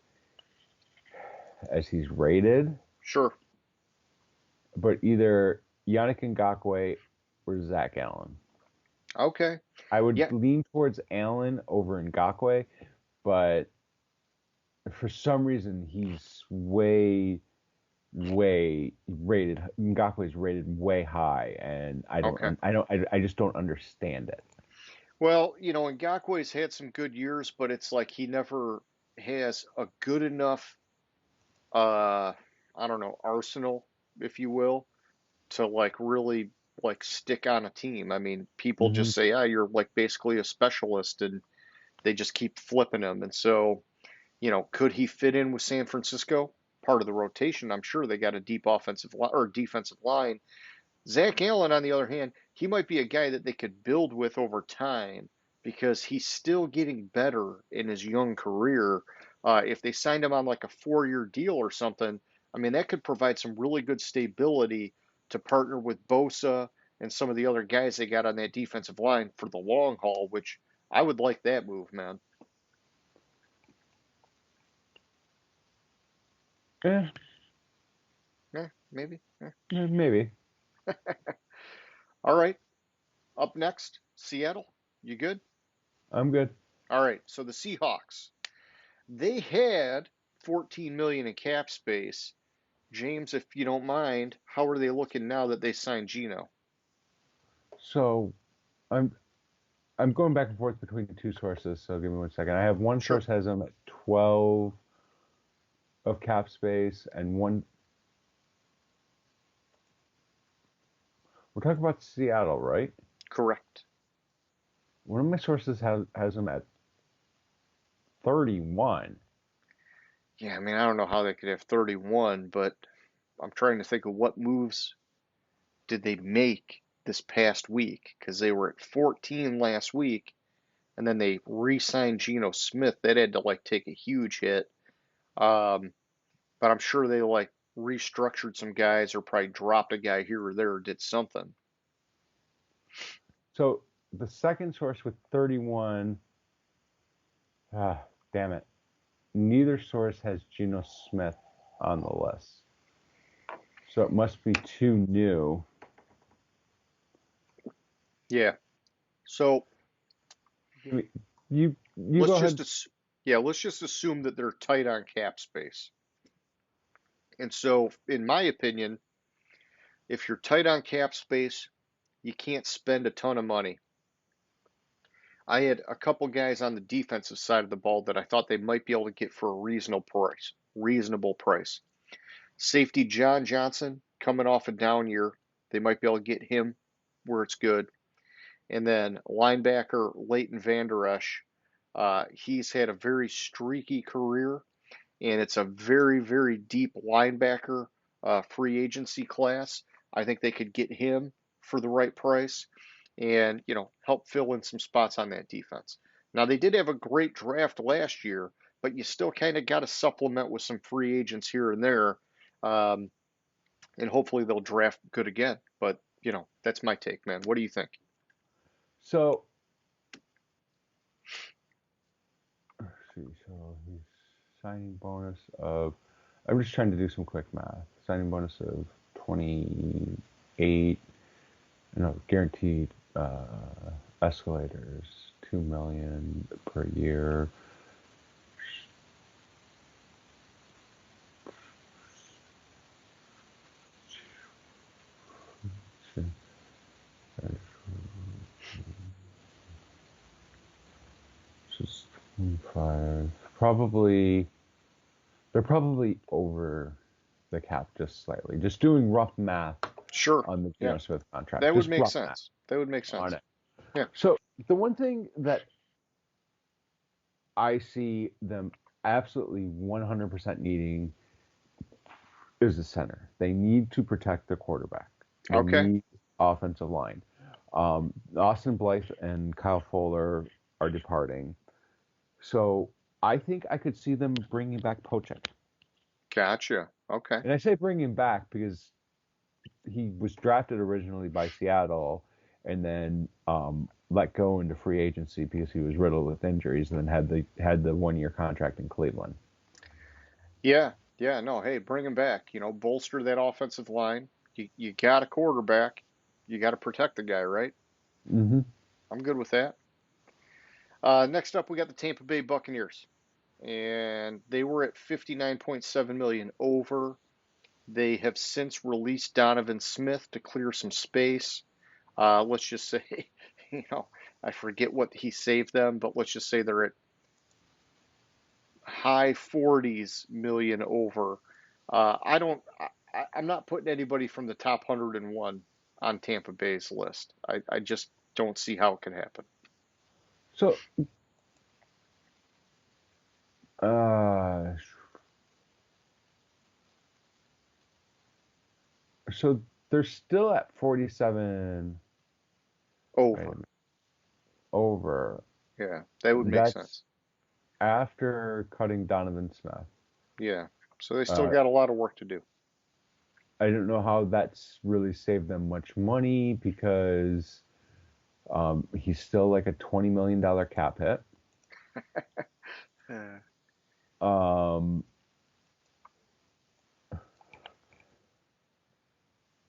he's rated, Sure. but either Yannick Ngakoue or Zach Allen. Okay. I would Yeah. lean towards Allen over Ngakoue, but for some reason he's way rated. Ngakoue is rated way high, and Okay. I just don't understand it. Well, Ngakwe's had some good years, but it's like he never has a good enough I don't know, arsenal, if you will, to like really like stick on a team. I mean, people Hmm. just say, "Ah, you're like basically a specialist," and they just keep flipping him. And so, could he fit in with San Francisco? Part of the rotation, I'm sure they got a deep offensive line or defensive line. Zach Allen, on the other hand, he might be a guy that they could build with over time because he's still getting better in his young career. If they signed him on like a 4-year deal or something, I mean, that could provide some really good stability to partner with Bosa and some of the other guys they got on that defensive line for the long haul, which I would like that move, man. Yeah, Yeah, maybe. Yeah. maybe. All right. Up next, Seattle. You good? I'm good. All right. So the Seahawks. They had 14 million in cap space. James, if you don't mind, how are they looking now that they signed Gino? So I'm I'm going back and forth between the two sources. So give me 1 second. I have one Sure. source has them at 12 of cap space, and one. We're talking about Seattle, right? Correct. One of my sources has them at 31. Yeah, I mean, I don't know how they could have 31, but I'm trying to think of what moves did they make this past week because they were at 14 last week and then they re-signed Geno Smith. That had to like take a huge hit. Um, but I'm sure they like restructured some guys or probably dropped a guy here or there or did something. So the second source with 31. Damn it. Neither source has Geno Smith on the list. So it must be too new. Yeah. So You let's go just ahead. let's just assume that they're tight on cap space. And so, in my opinion, if you're tight on cap space, you can't spend a ton of money. I had a couple guys on the defensive side of the ball that I thought they might be able to get for a reasonable price. Reasonable price. Safety John Johnson coming off a down year. They might be able to get him where it's good. And then linebacker Leighton Vander Esch. He's had a very streaky career, and it's a very, very deep linebacker free agency class. I think they could get him for the right price and, help fill in some spots on that defense. Now, they did have a great draft last year, but you still kind of got to supplement with some free agents here and there. Um, and hopefully they'll draft good again. But, that's my take, man. What do you think? So, let's see. So he's signing bonus of. I'm just trying to do some quick math. Signing bonus of 28. No, guaranteed escalators, 2 million per year. Just 25. Probably, they're probably over the cap just slightly. Just doing rough math Sure. on the Yeah. Geno Smith contract. That would Just make rough sense. math That would make on sense. it. Yeah. So the one thing that I see them absolutely 100% needing is the center. They need to protect the quarterback. They Okay. need offensive line. Austin Blythe and Kyle Fuller are departing. So I think I could see them bringing back Pochek. Gotcha. Okay. And I say bringing back because he was drafted originally by Seattle and then let go into free agency because he was riddled with injuries and then had the 1-year contract in Cleveland. Yeah. Yeah. No, hey, bring him back. Bolster that offensive line. You got a quarterback. You got to protect the guy, right? Mm-hmm. I'm good with that. Next up, we got the Tampa Bay Buccaneers. And they were at 59.7 million over. They have since released Donovan Smith to clear some space. Let's just say, I forget what he saved them, but let's just say they're at high 40s million over. I'm not putting anybody from the top 101 on Tampa Bay's list. I just don't see how it could happen. So, so they're still at 47 Over. over. Yeah, that would make That's sense. after cutting Donovan Smith. Yeah, so they still got a lot of work to do. I don't know how that's really saved them much money because he's still like a $20 million cap hit.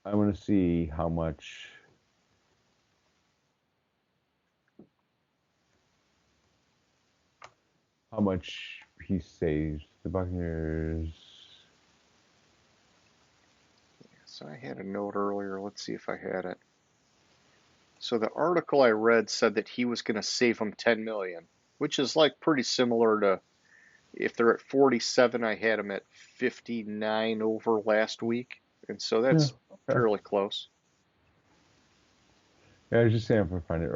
I want to see how much he saves the Buccaneers. So I had a note earlier. Let's see if I had it. So the article I read said that he was going to save them 10 million, which is like pretty similar to if they're at 47. I had them at 59 over last week, and so that's fairly close. Yeah, I was just saying if I find it.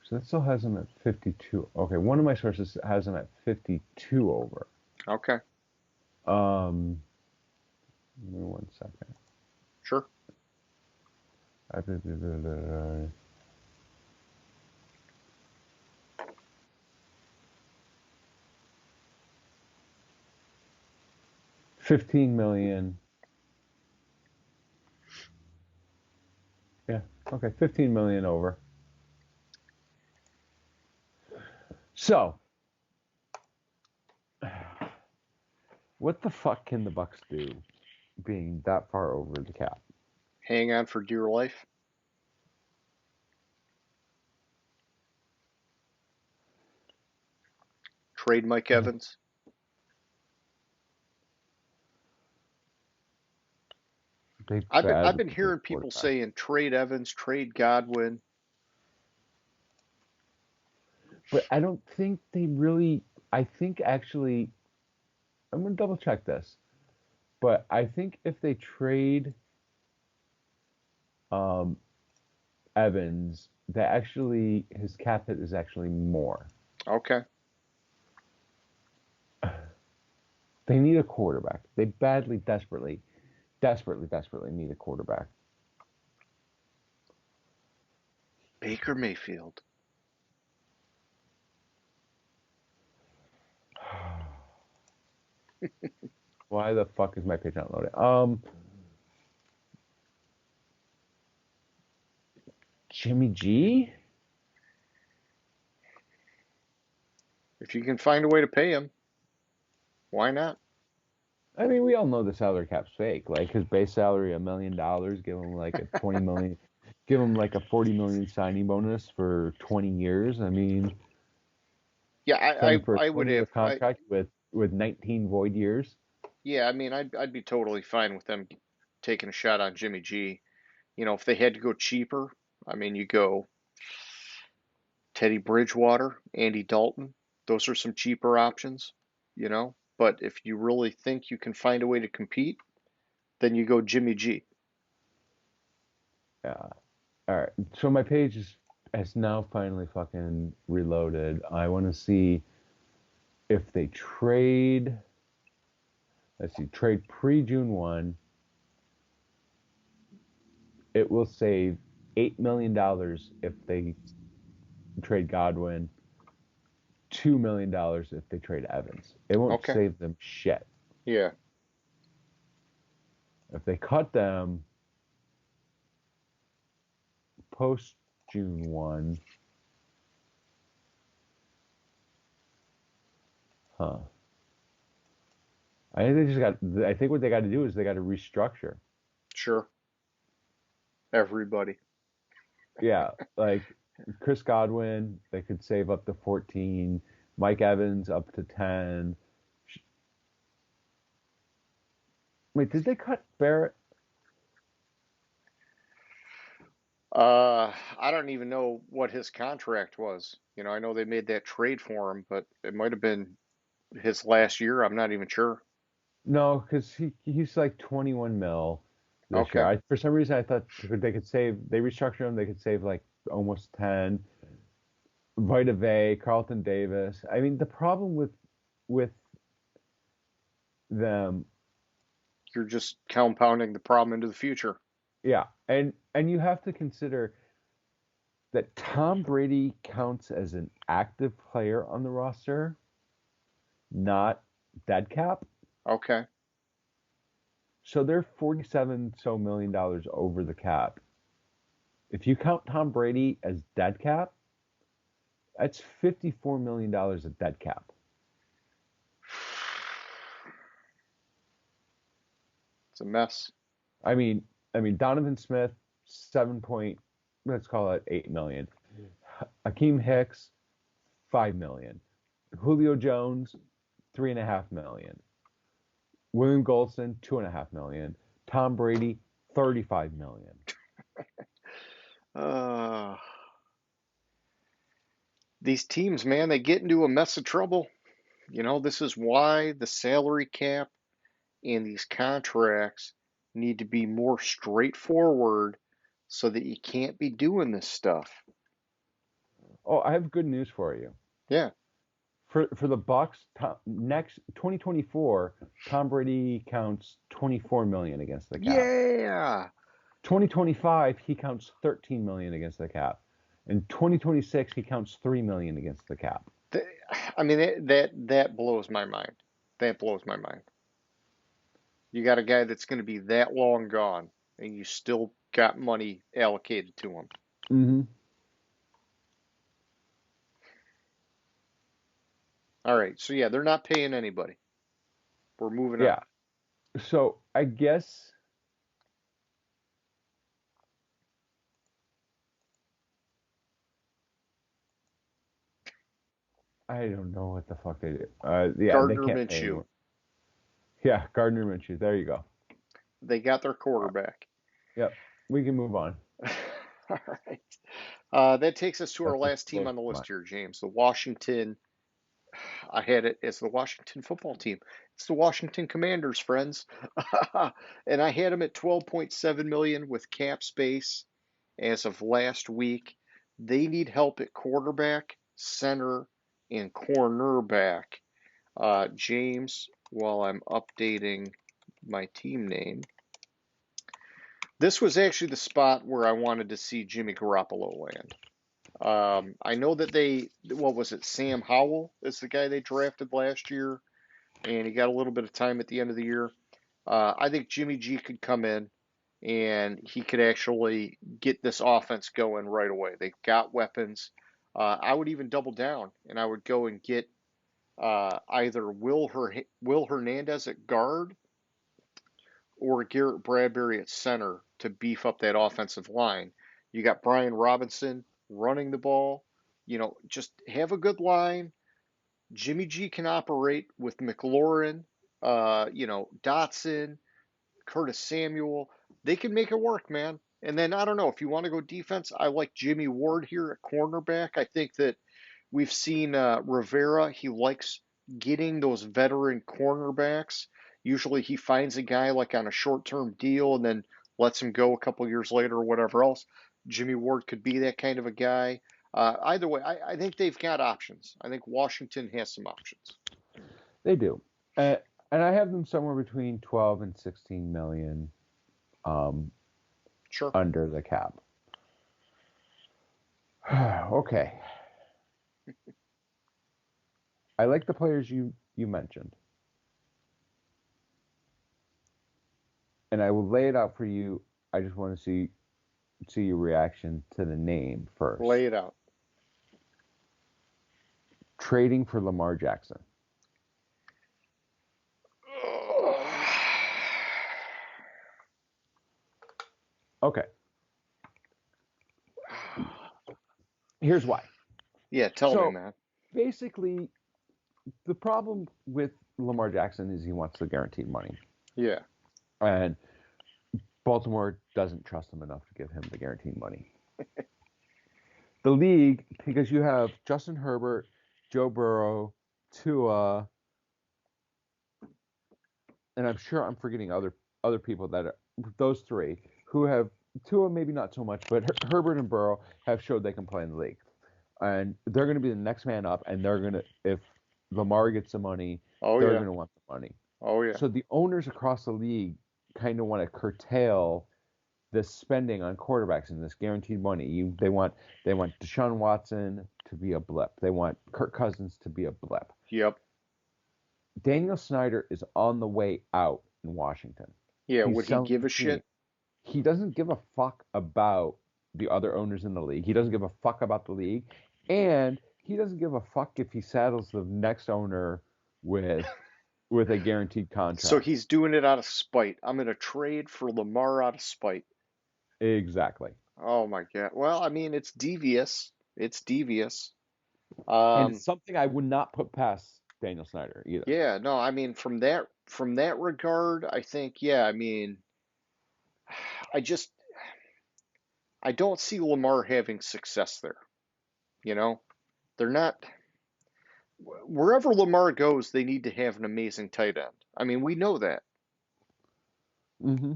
So that still has him at 52. Okay, one of my sources has him at 52 over. Okay. Give me 1 second. Sure. $15 million. Yeah. Okay. 15 million over. So, what the fuck can the Bucks do, being that far over the cap? Hang on for dear life. Trade Mike Evans. I've been hearing people saying trade Evans, trade Godwin. But I don't think they really. I think actually, I'm gonna double check this. But I think if they trade um, Evans, that actually his cap hit is actually more. Okay. They need a quarterback. They badly, desperately need a quarterback. Baker Mayfield. Why the fuck is my page not loading? Jimmy G? If you can find a way to pay him, why not? I mean, we all know the salary cap's fake. Like his base salary, $1 million. Give him like a 20 million. Give him like a 40 million signing bonus for 20 years. I mean, Yeah, sign him for a I would 20-year have. contract with 19 void years. Yeah, I mean, I'd be totally fine with them taking a shot on Jimmy G. You know, if they had to go cheaper, I mean, you go Teddy Bridgewater, Andy Dalton. Those are some cheaper options, you know. But if you really think you can find a way to compete, then you go Jimmy G. Yeah. All right. So my page has now finally fucking reloaded. I want to see if they trade. Let's see. Trade pre-June 1. It will save $8 million if they trade Godwin. $2 million if they trade Evans. It won't Okay. save them shit. Yeah. If they cut them post June 1, huh? I think what they got to do is they got to restructure. Sure. Everybody. Yeah, like Chris Godwin, they could save up to 14. Mike Evans up to 10. Wait, did they cut Barrett? I don't even know what his contract was. You know, I know they made that trade for him, but it might have been his last year. I'm not even sure. No, because he's like 21 mil this year. Okay. For some reason I thought they could save. They restructured him. They could save like almost 10. Vita Vea, Carlton Davis. I mean, the problem with them, You're just compounding the problem into the future. yeah, and you have to consider that Tom Brady counts as an active player on the roster, not dead cap. Okay. So they're 47 so million dollars over the cap. If you count Tom Brady as dead cap, that's $54 million of dead cap. It's a mess. I mean, Donovan Smith, 7 point, let's call it 8 million. Akeem Hicks, 5 million. Julio Jones, 3.5 million. William Golson, 2.5 million. Tom Brady, 35 million. Uh, these teams, man, they get into a mess of trouble. You know, this is why the salary cap and these contracts need to be more straightforward so that you can't be doing this stuff. Oh, I have good news for you. Yeah. For the Bucks, next 2024, Tom Brady counts 24 million against the cap. Yeah. 2025, he counts 13 million against the cap. In 2026, he counts 3 million against the cap. I mean, that blows my mind. That blows my mind. You got a guy that's going to be that long gone, and you still got money allocated to him. Mm-hmm. All right, so yeah, they're not paying anybody. We're moving Yeah. on. So I guess I don't know what the fuck they do. Yeah, they Gardner can't pay Minshew, anyone. Yeah, Gardner Minshew. There you go. they got their quarterback. Yep. We can move on. All right. That takes us to our That's a last team close on the one. list here, James. The Washington. I had it as the Washington football team. It's the Washington Commanders, friends. And I had them at 12.7 million with cap space as of last week. They need help at quarterback, center, and cornerback. James, while I'm updating my team name, this was actually the spot where I wanted to see Jimmy Garoppolo land. I know that what was it? Sam Howell is the guy they drafted last year, and he got a little bit of time at the end of the year. I think Jimmy G could come in and he could actually get this offense going right away. They've got weapons. I would even double down and I would go and get either Will Hernandez at guard or Garrett Bradbury at center to beef up that offensive line. You got Brian Robinson running the ball. Just have a good line. Jimmy G can operate with McLaurin, Dotson, Curtis Samuel. They can make it work, man. And then I don't know if you want to go defense. I like Jimmy Ward here at cornerback. I think that we've seen Rivera. He likes getting those veteran cornerbacks. Usually he finds a guy like on a short-term deal and then lets him go a couple years later or whatever else. Jimmy Ward could be that kind of a guy. Either way, I think they've got options. I think Washington has some options. They do. And I have them somewhere between 12 and 16 million Sure. under the cap. Okay. I like the players you mentioned. And I will lay it out for you. I just want to see your reaction to the name first. Lay it out. Trading for Lamar Jackson. Okay. Here's why. Yeah, tell me, man. Basically, the problem with Lamar Jackson is he wants the guaranteed money. Yeah. And Baltimore doesn't trust him enough to give him the guaranteed money. The league, because you have Justin Herbert, Joe Burrow, Tua, and I'm sure I'm forgetting other people that are those three who have Tua maybe not so much, but Herbert and Burrow have showed they can play in the league, and they're going to be the next man up, and they're going to if Lamar gets the money, they're going to want the money. Oh yeah. So the owners across the league kind of want to curtail this spending on quarterbacks and this guaranteed money. They want Deshaun Watson to be a blip. They want Kirk Cousins to be a blip. Yep. Daniel Snyder is on the way out in Washington. Yeah, would he give a shit? He doesn't give a fuck about the other owners in the league. He doesn't give a fuck about the league. And he doesn't give a fuck if he saddles the next owner with a guaranteed contract. So he's doing it out of spite. I'm going to trade for Lamar out of spite. Exactly. Oh my God. Well, I mean, it's devious. It's devious. And it's something I would not put past Daniel Snyder either. Yeah, no, I mean, from that regard, I think, yeah, I mean, I don't see Lamar having success there. They're not, wherever Lamar goes, they need to have an amazing tight end. I mean, we know that. Mm-hmm.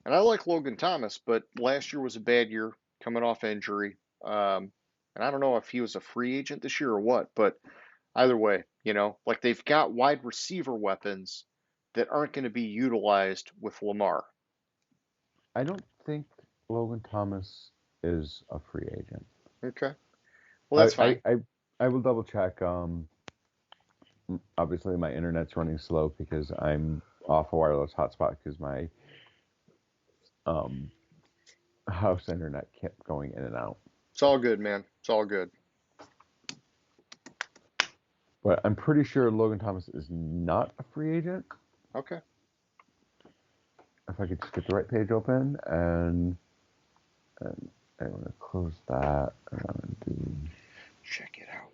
And I like Logan Thomas, but last year was a bad year coming off injury. And I don't know if he was a free agent this year or what, but either way, like they've got wide receiver weapons that aren't going to be utilized with Lamar. I don't think Logan Thomas is a free agent. Okay. Well, that's fine. I will double check. Obviously, my internet's running slow because I'm off a wireless hotspot because my house internet kept going in and out. It's all good, man. It's all good. But I'm pretty sure Logan Thomas is not a free agent. Okay. If I could just get the right page open, and I'm going to close that, and I'm going to do... Check it out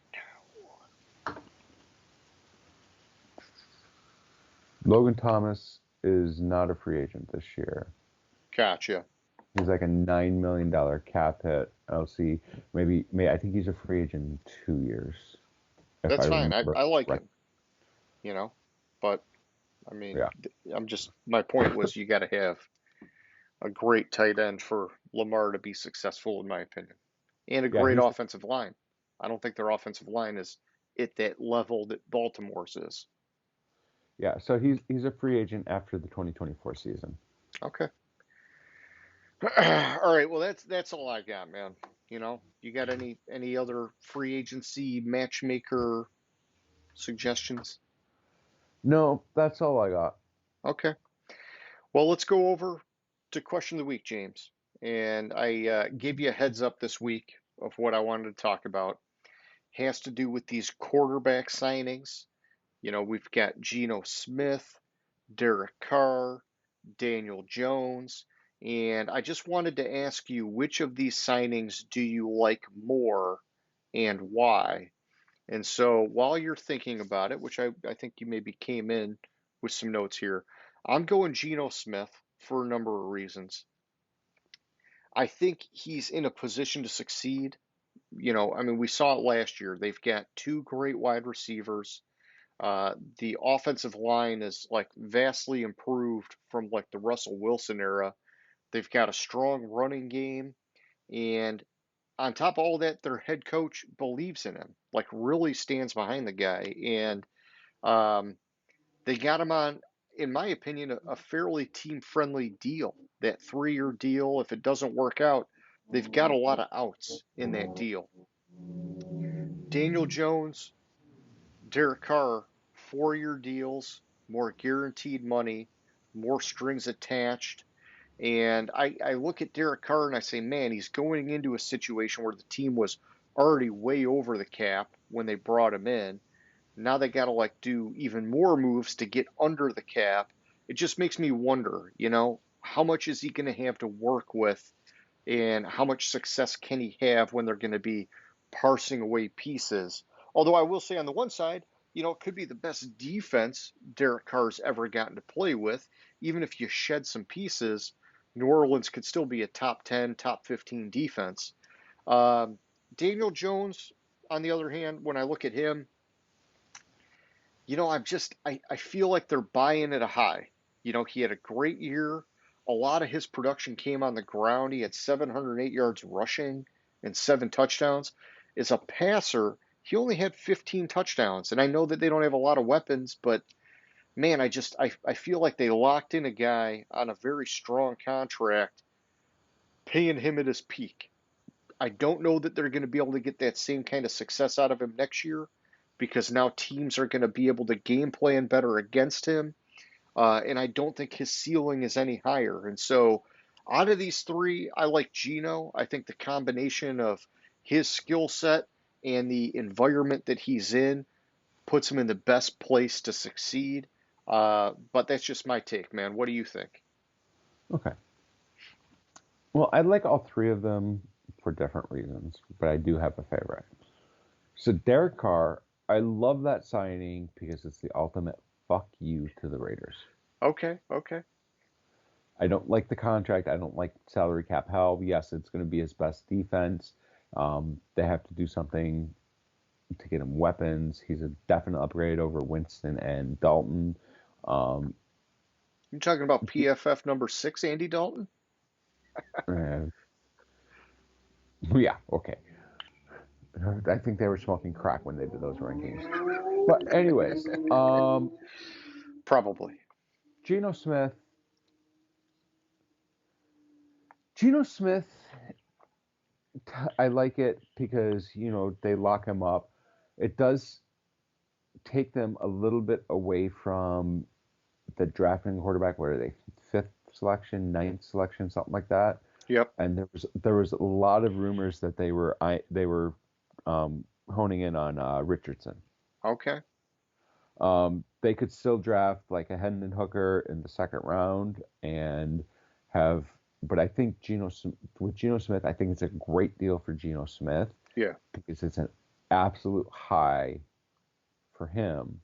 now. Logan Thomas is not a free agent this year. Gotcha. He's like a $9 million cap hit. I'll see. Maybe I think he's a free agent in 2 years, if I That's fine. remember I like right. him, you know, but I mean, Yeah. my point was you got to have a great tight end for Lamar to be successful, in my opinion, and a Yeah, great he's offensive line. I don't think their offensive line is at that level that Baltimore's is. yeah. So he's a free agent after the 2024 season. Okay. All right. Well, that's all I got, man. You got any other free agency matchmaker suggestions? No, that's all I got. Okay. Well, let's go over to question of the week, James. And I gave you a heads up this week of what I wanted to talk about. Has to do with these quarterback signings. We've got Geno Smith, Derek Carr, Daniel Jones, and I just wanted to ask you which of these signings do you like more and why? And so while you're thinking about it, which I think you maybe came in with some notes here, I'm going Geno Smith for a number of reasons. I think he's in a position to succeed. I mean, we saw it last year. They've got two great wide receivers. The offensive line is like vastly improved from like the Russell Wilson era. They've got a strong running game, and on top of all that, their head coach believes in him, like really stands behind the guy, and um, they got him on, in my opinion, a fairly team-friendly deal. That 3-year deal, if it doesn't work out, they've got a lot of outs in that deal. Daniel Jones, Derek Carr, 4-year deals, more guaranteed money, more strings attached. And I look at Derek Carr and I say, man, he's going into a situation where the team was already way over the cap when they brought him in. Now they got to like do even more moves to get under the cap. It just makes me wonder, how much is he going to have to work with and how much success can he have when they're going to be parsing away pieces? Although I will say on the one side, it could be the best defense Derek Carr's ever gotten to play with. Even if you shed some pieces, New Orleans could still be a top 10, top 15 defense. Um, Daniel Jones, on the other hand, when I look at him, I feel like they're buying at a high. He had a great year. A lot of his production came on the ground. He had 708 yards rushing and 7 touchdowns. As a passer, he only had 15 touchdowns. And I know that they don't have a lot of weapons, but man, I feel like they locked in a guy on a very strong contract, paying him at his peak. I don't know that they're going to be able to get that same kind of success out of him next year because now teams are going to be able to game plan better against him. And I don't think his ceiling is any higher. And so out of these three, I like Geno. I think the combination of his skill set and the environment that he's in puts him in the best place to succeed. But that's just my take, man. What do you think? Okay. Well, I like all three of them for different reasons, but I do have a favorite. So Derek Carr, I love that signing because it's the ultimate fuck you to the Raiders. Okay. I don't like the contract. I don't like salary cap hell. Yes, it's going to be his best defense. They have to do something to get him weapons. He's a definite upgrade over Winston and Dalton. You're talking about PFF number 6, Andy Dalton? Yeah, okay. I think they were smoking crack when they did those rankings. But anyways, Probably. Geno Smith. Geno Smith, I like it because, they lock him up. It does take them a little bit away from the drafting quarterback. What are they? 5th selection, 9th selection, something like that. Yep. And there was a lot of rumors that they were honing in on Richardson. Okay. They could still draft like a Hendon Hooker in the 2nd round and have, but I think with Geno Smith, I think it's a great deal for Geno Smith. Yeah. Because it's an absolute high for him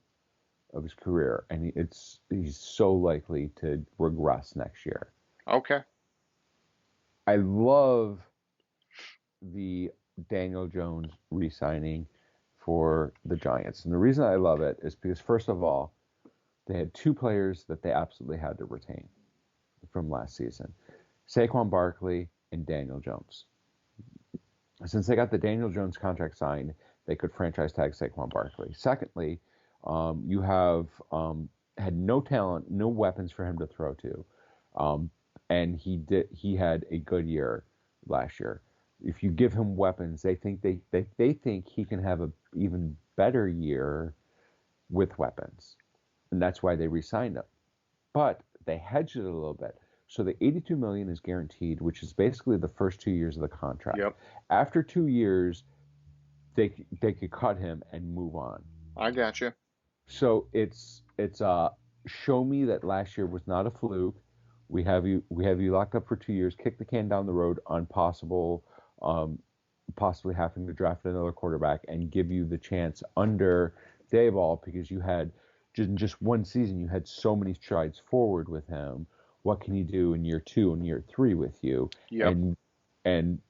of his career, and he's so likely to regress next year. Okay. I love the Daniel Jones re-signing for the Giants. And the reason I love it is because, first of all, they had two players that they absolutely had to retain from last season, Saquon Barkley and Daniel Jones. Since they got the Daniel Jones contract signed, they could franchise tag Saquon Barkley. Secondly, you have had no talent, no weapons for him to throw to, and he had a good year last year. If you give him weapons, they think he can have an even better year with weapons, and that's why they re-signed him. But they hedged it a little bit. So the $82 million is guaranteed, which is basically the first 2 years of the contract. Yep. After 2 years, they could cut him and move on. I got you. So it's show me that last year was not a fluke. We have you locked up for 2 years. Kick the can down the road on possibly having to draft another quarterback and give you the chance under Dayball, because you had just one season, you had so many strides forward with him. What can he do in year 2 and year 3 with you? Yep. And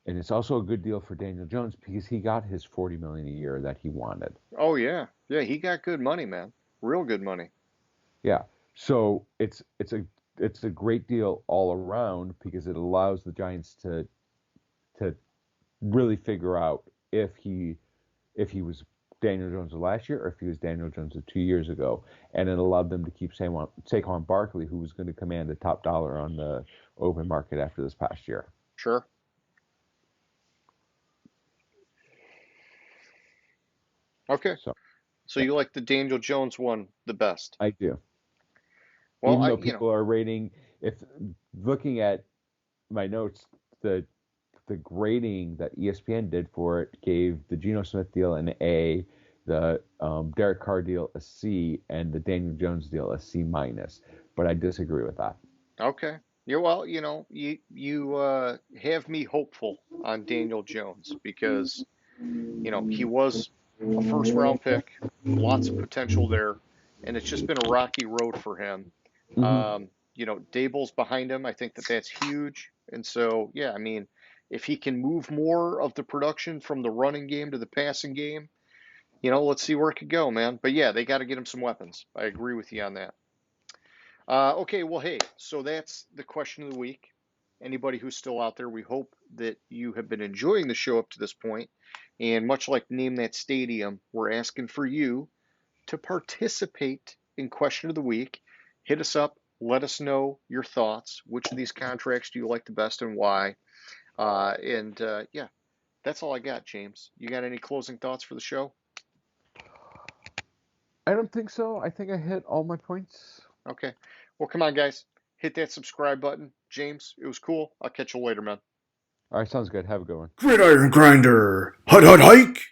it's also a good deal for Daniel Jones because he got his $40 million a year that he wanted. Oh yeah, he got good money, man. Real good money. Yeah. So it's a great deal all around because it allows the Giants to really figure out if he was Daniel Jones of last year or if he was Daniel Jones of 2 years ago. And it allowed them to keep Saquon Barkley, who was going to command the top dollar on the open market after this past year. Sure. Okay. So you like the Daniel Jones one the best? I do. Well, even though people are rating, if looking at my notes, the grading that ESPN did for it gave the Geno Smith deal an A, the Derek Carr deal a C, and the Daniel Jones deal a C minus. But I disagree with that. Okay. Yeah, well, you have me hopeful on Daniel Jones because, he was a first round pick, lots of potential there, and it's just been a rocky road for him. Mm-hmm. Daboll's behind him. I think that's huge. And so, yeah, I mean, if he can move more of the production from the running game to the passing game, let's see where it could go, man. But yeah, they got to get him some weapons. I agree with you on that. Okay, well, hey, so that's the question of the week. Anybody who's still out there, we hope that you have been enjoying the show up to this point. And much like Name That Stadium, we're asking for you to participate in Question of the Week. Hit us up. Let us know your thoughts. Which of these contracts do you like the best and why? Yeah, that's all I got, James. You got any closing thoughts for the show? I don't think so. I think I hit all my points. Okay. Well, come on, guys. Hit that subscribe button. James, it was cool. I'll catch you later, man. All right, sounds good. Have a good one. Gridiron Grinder. Hut, hut, hike.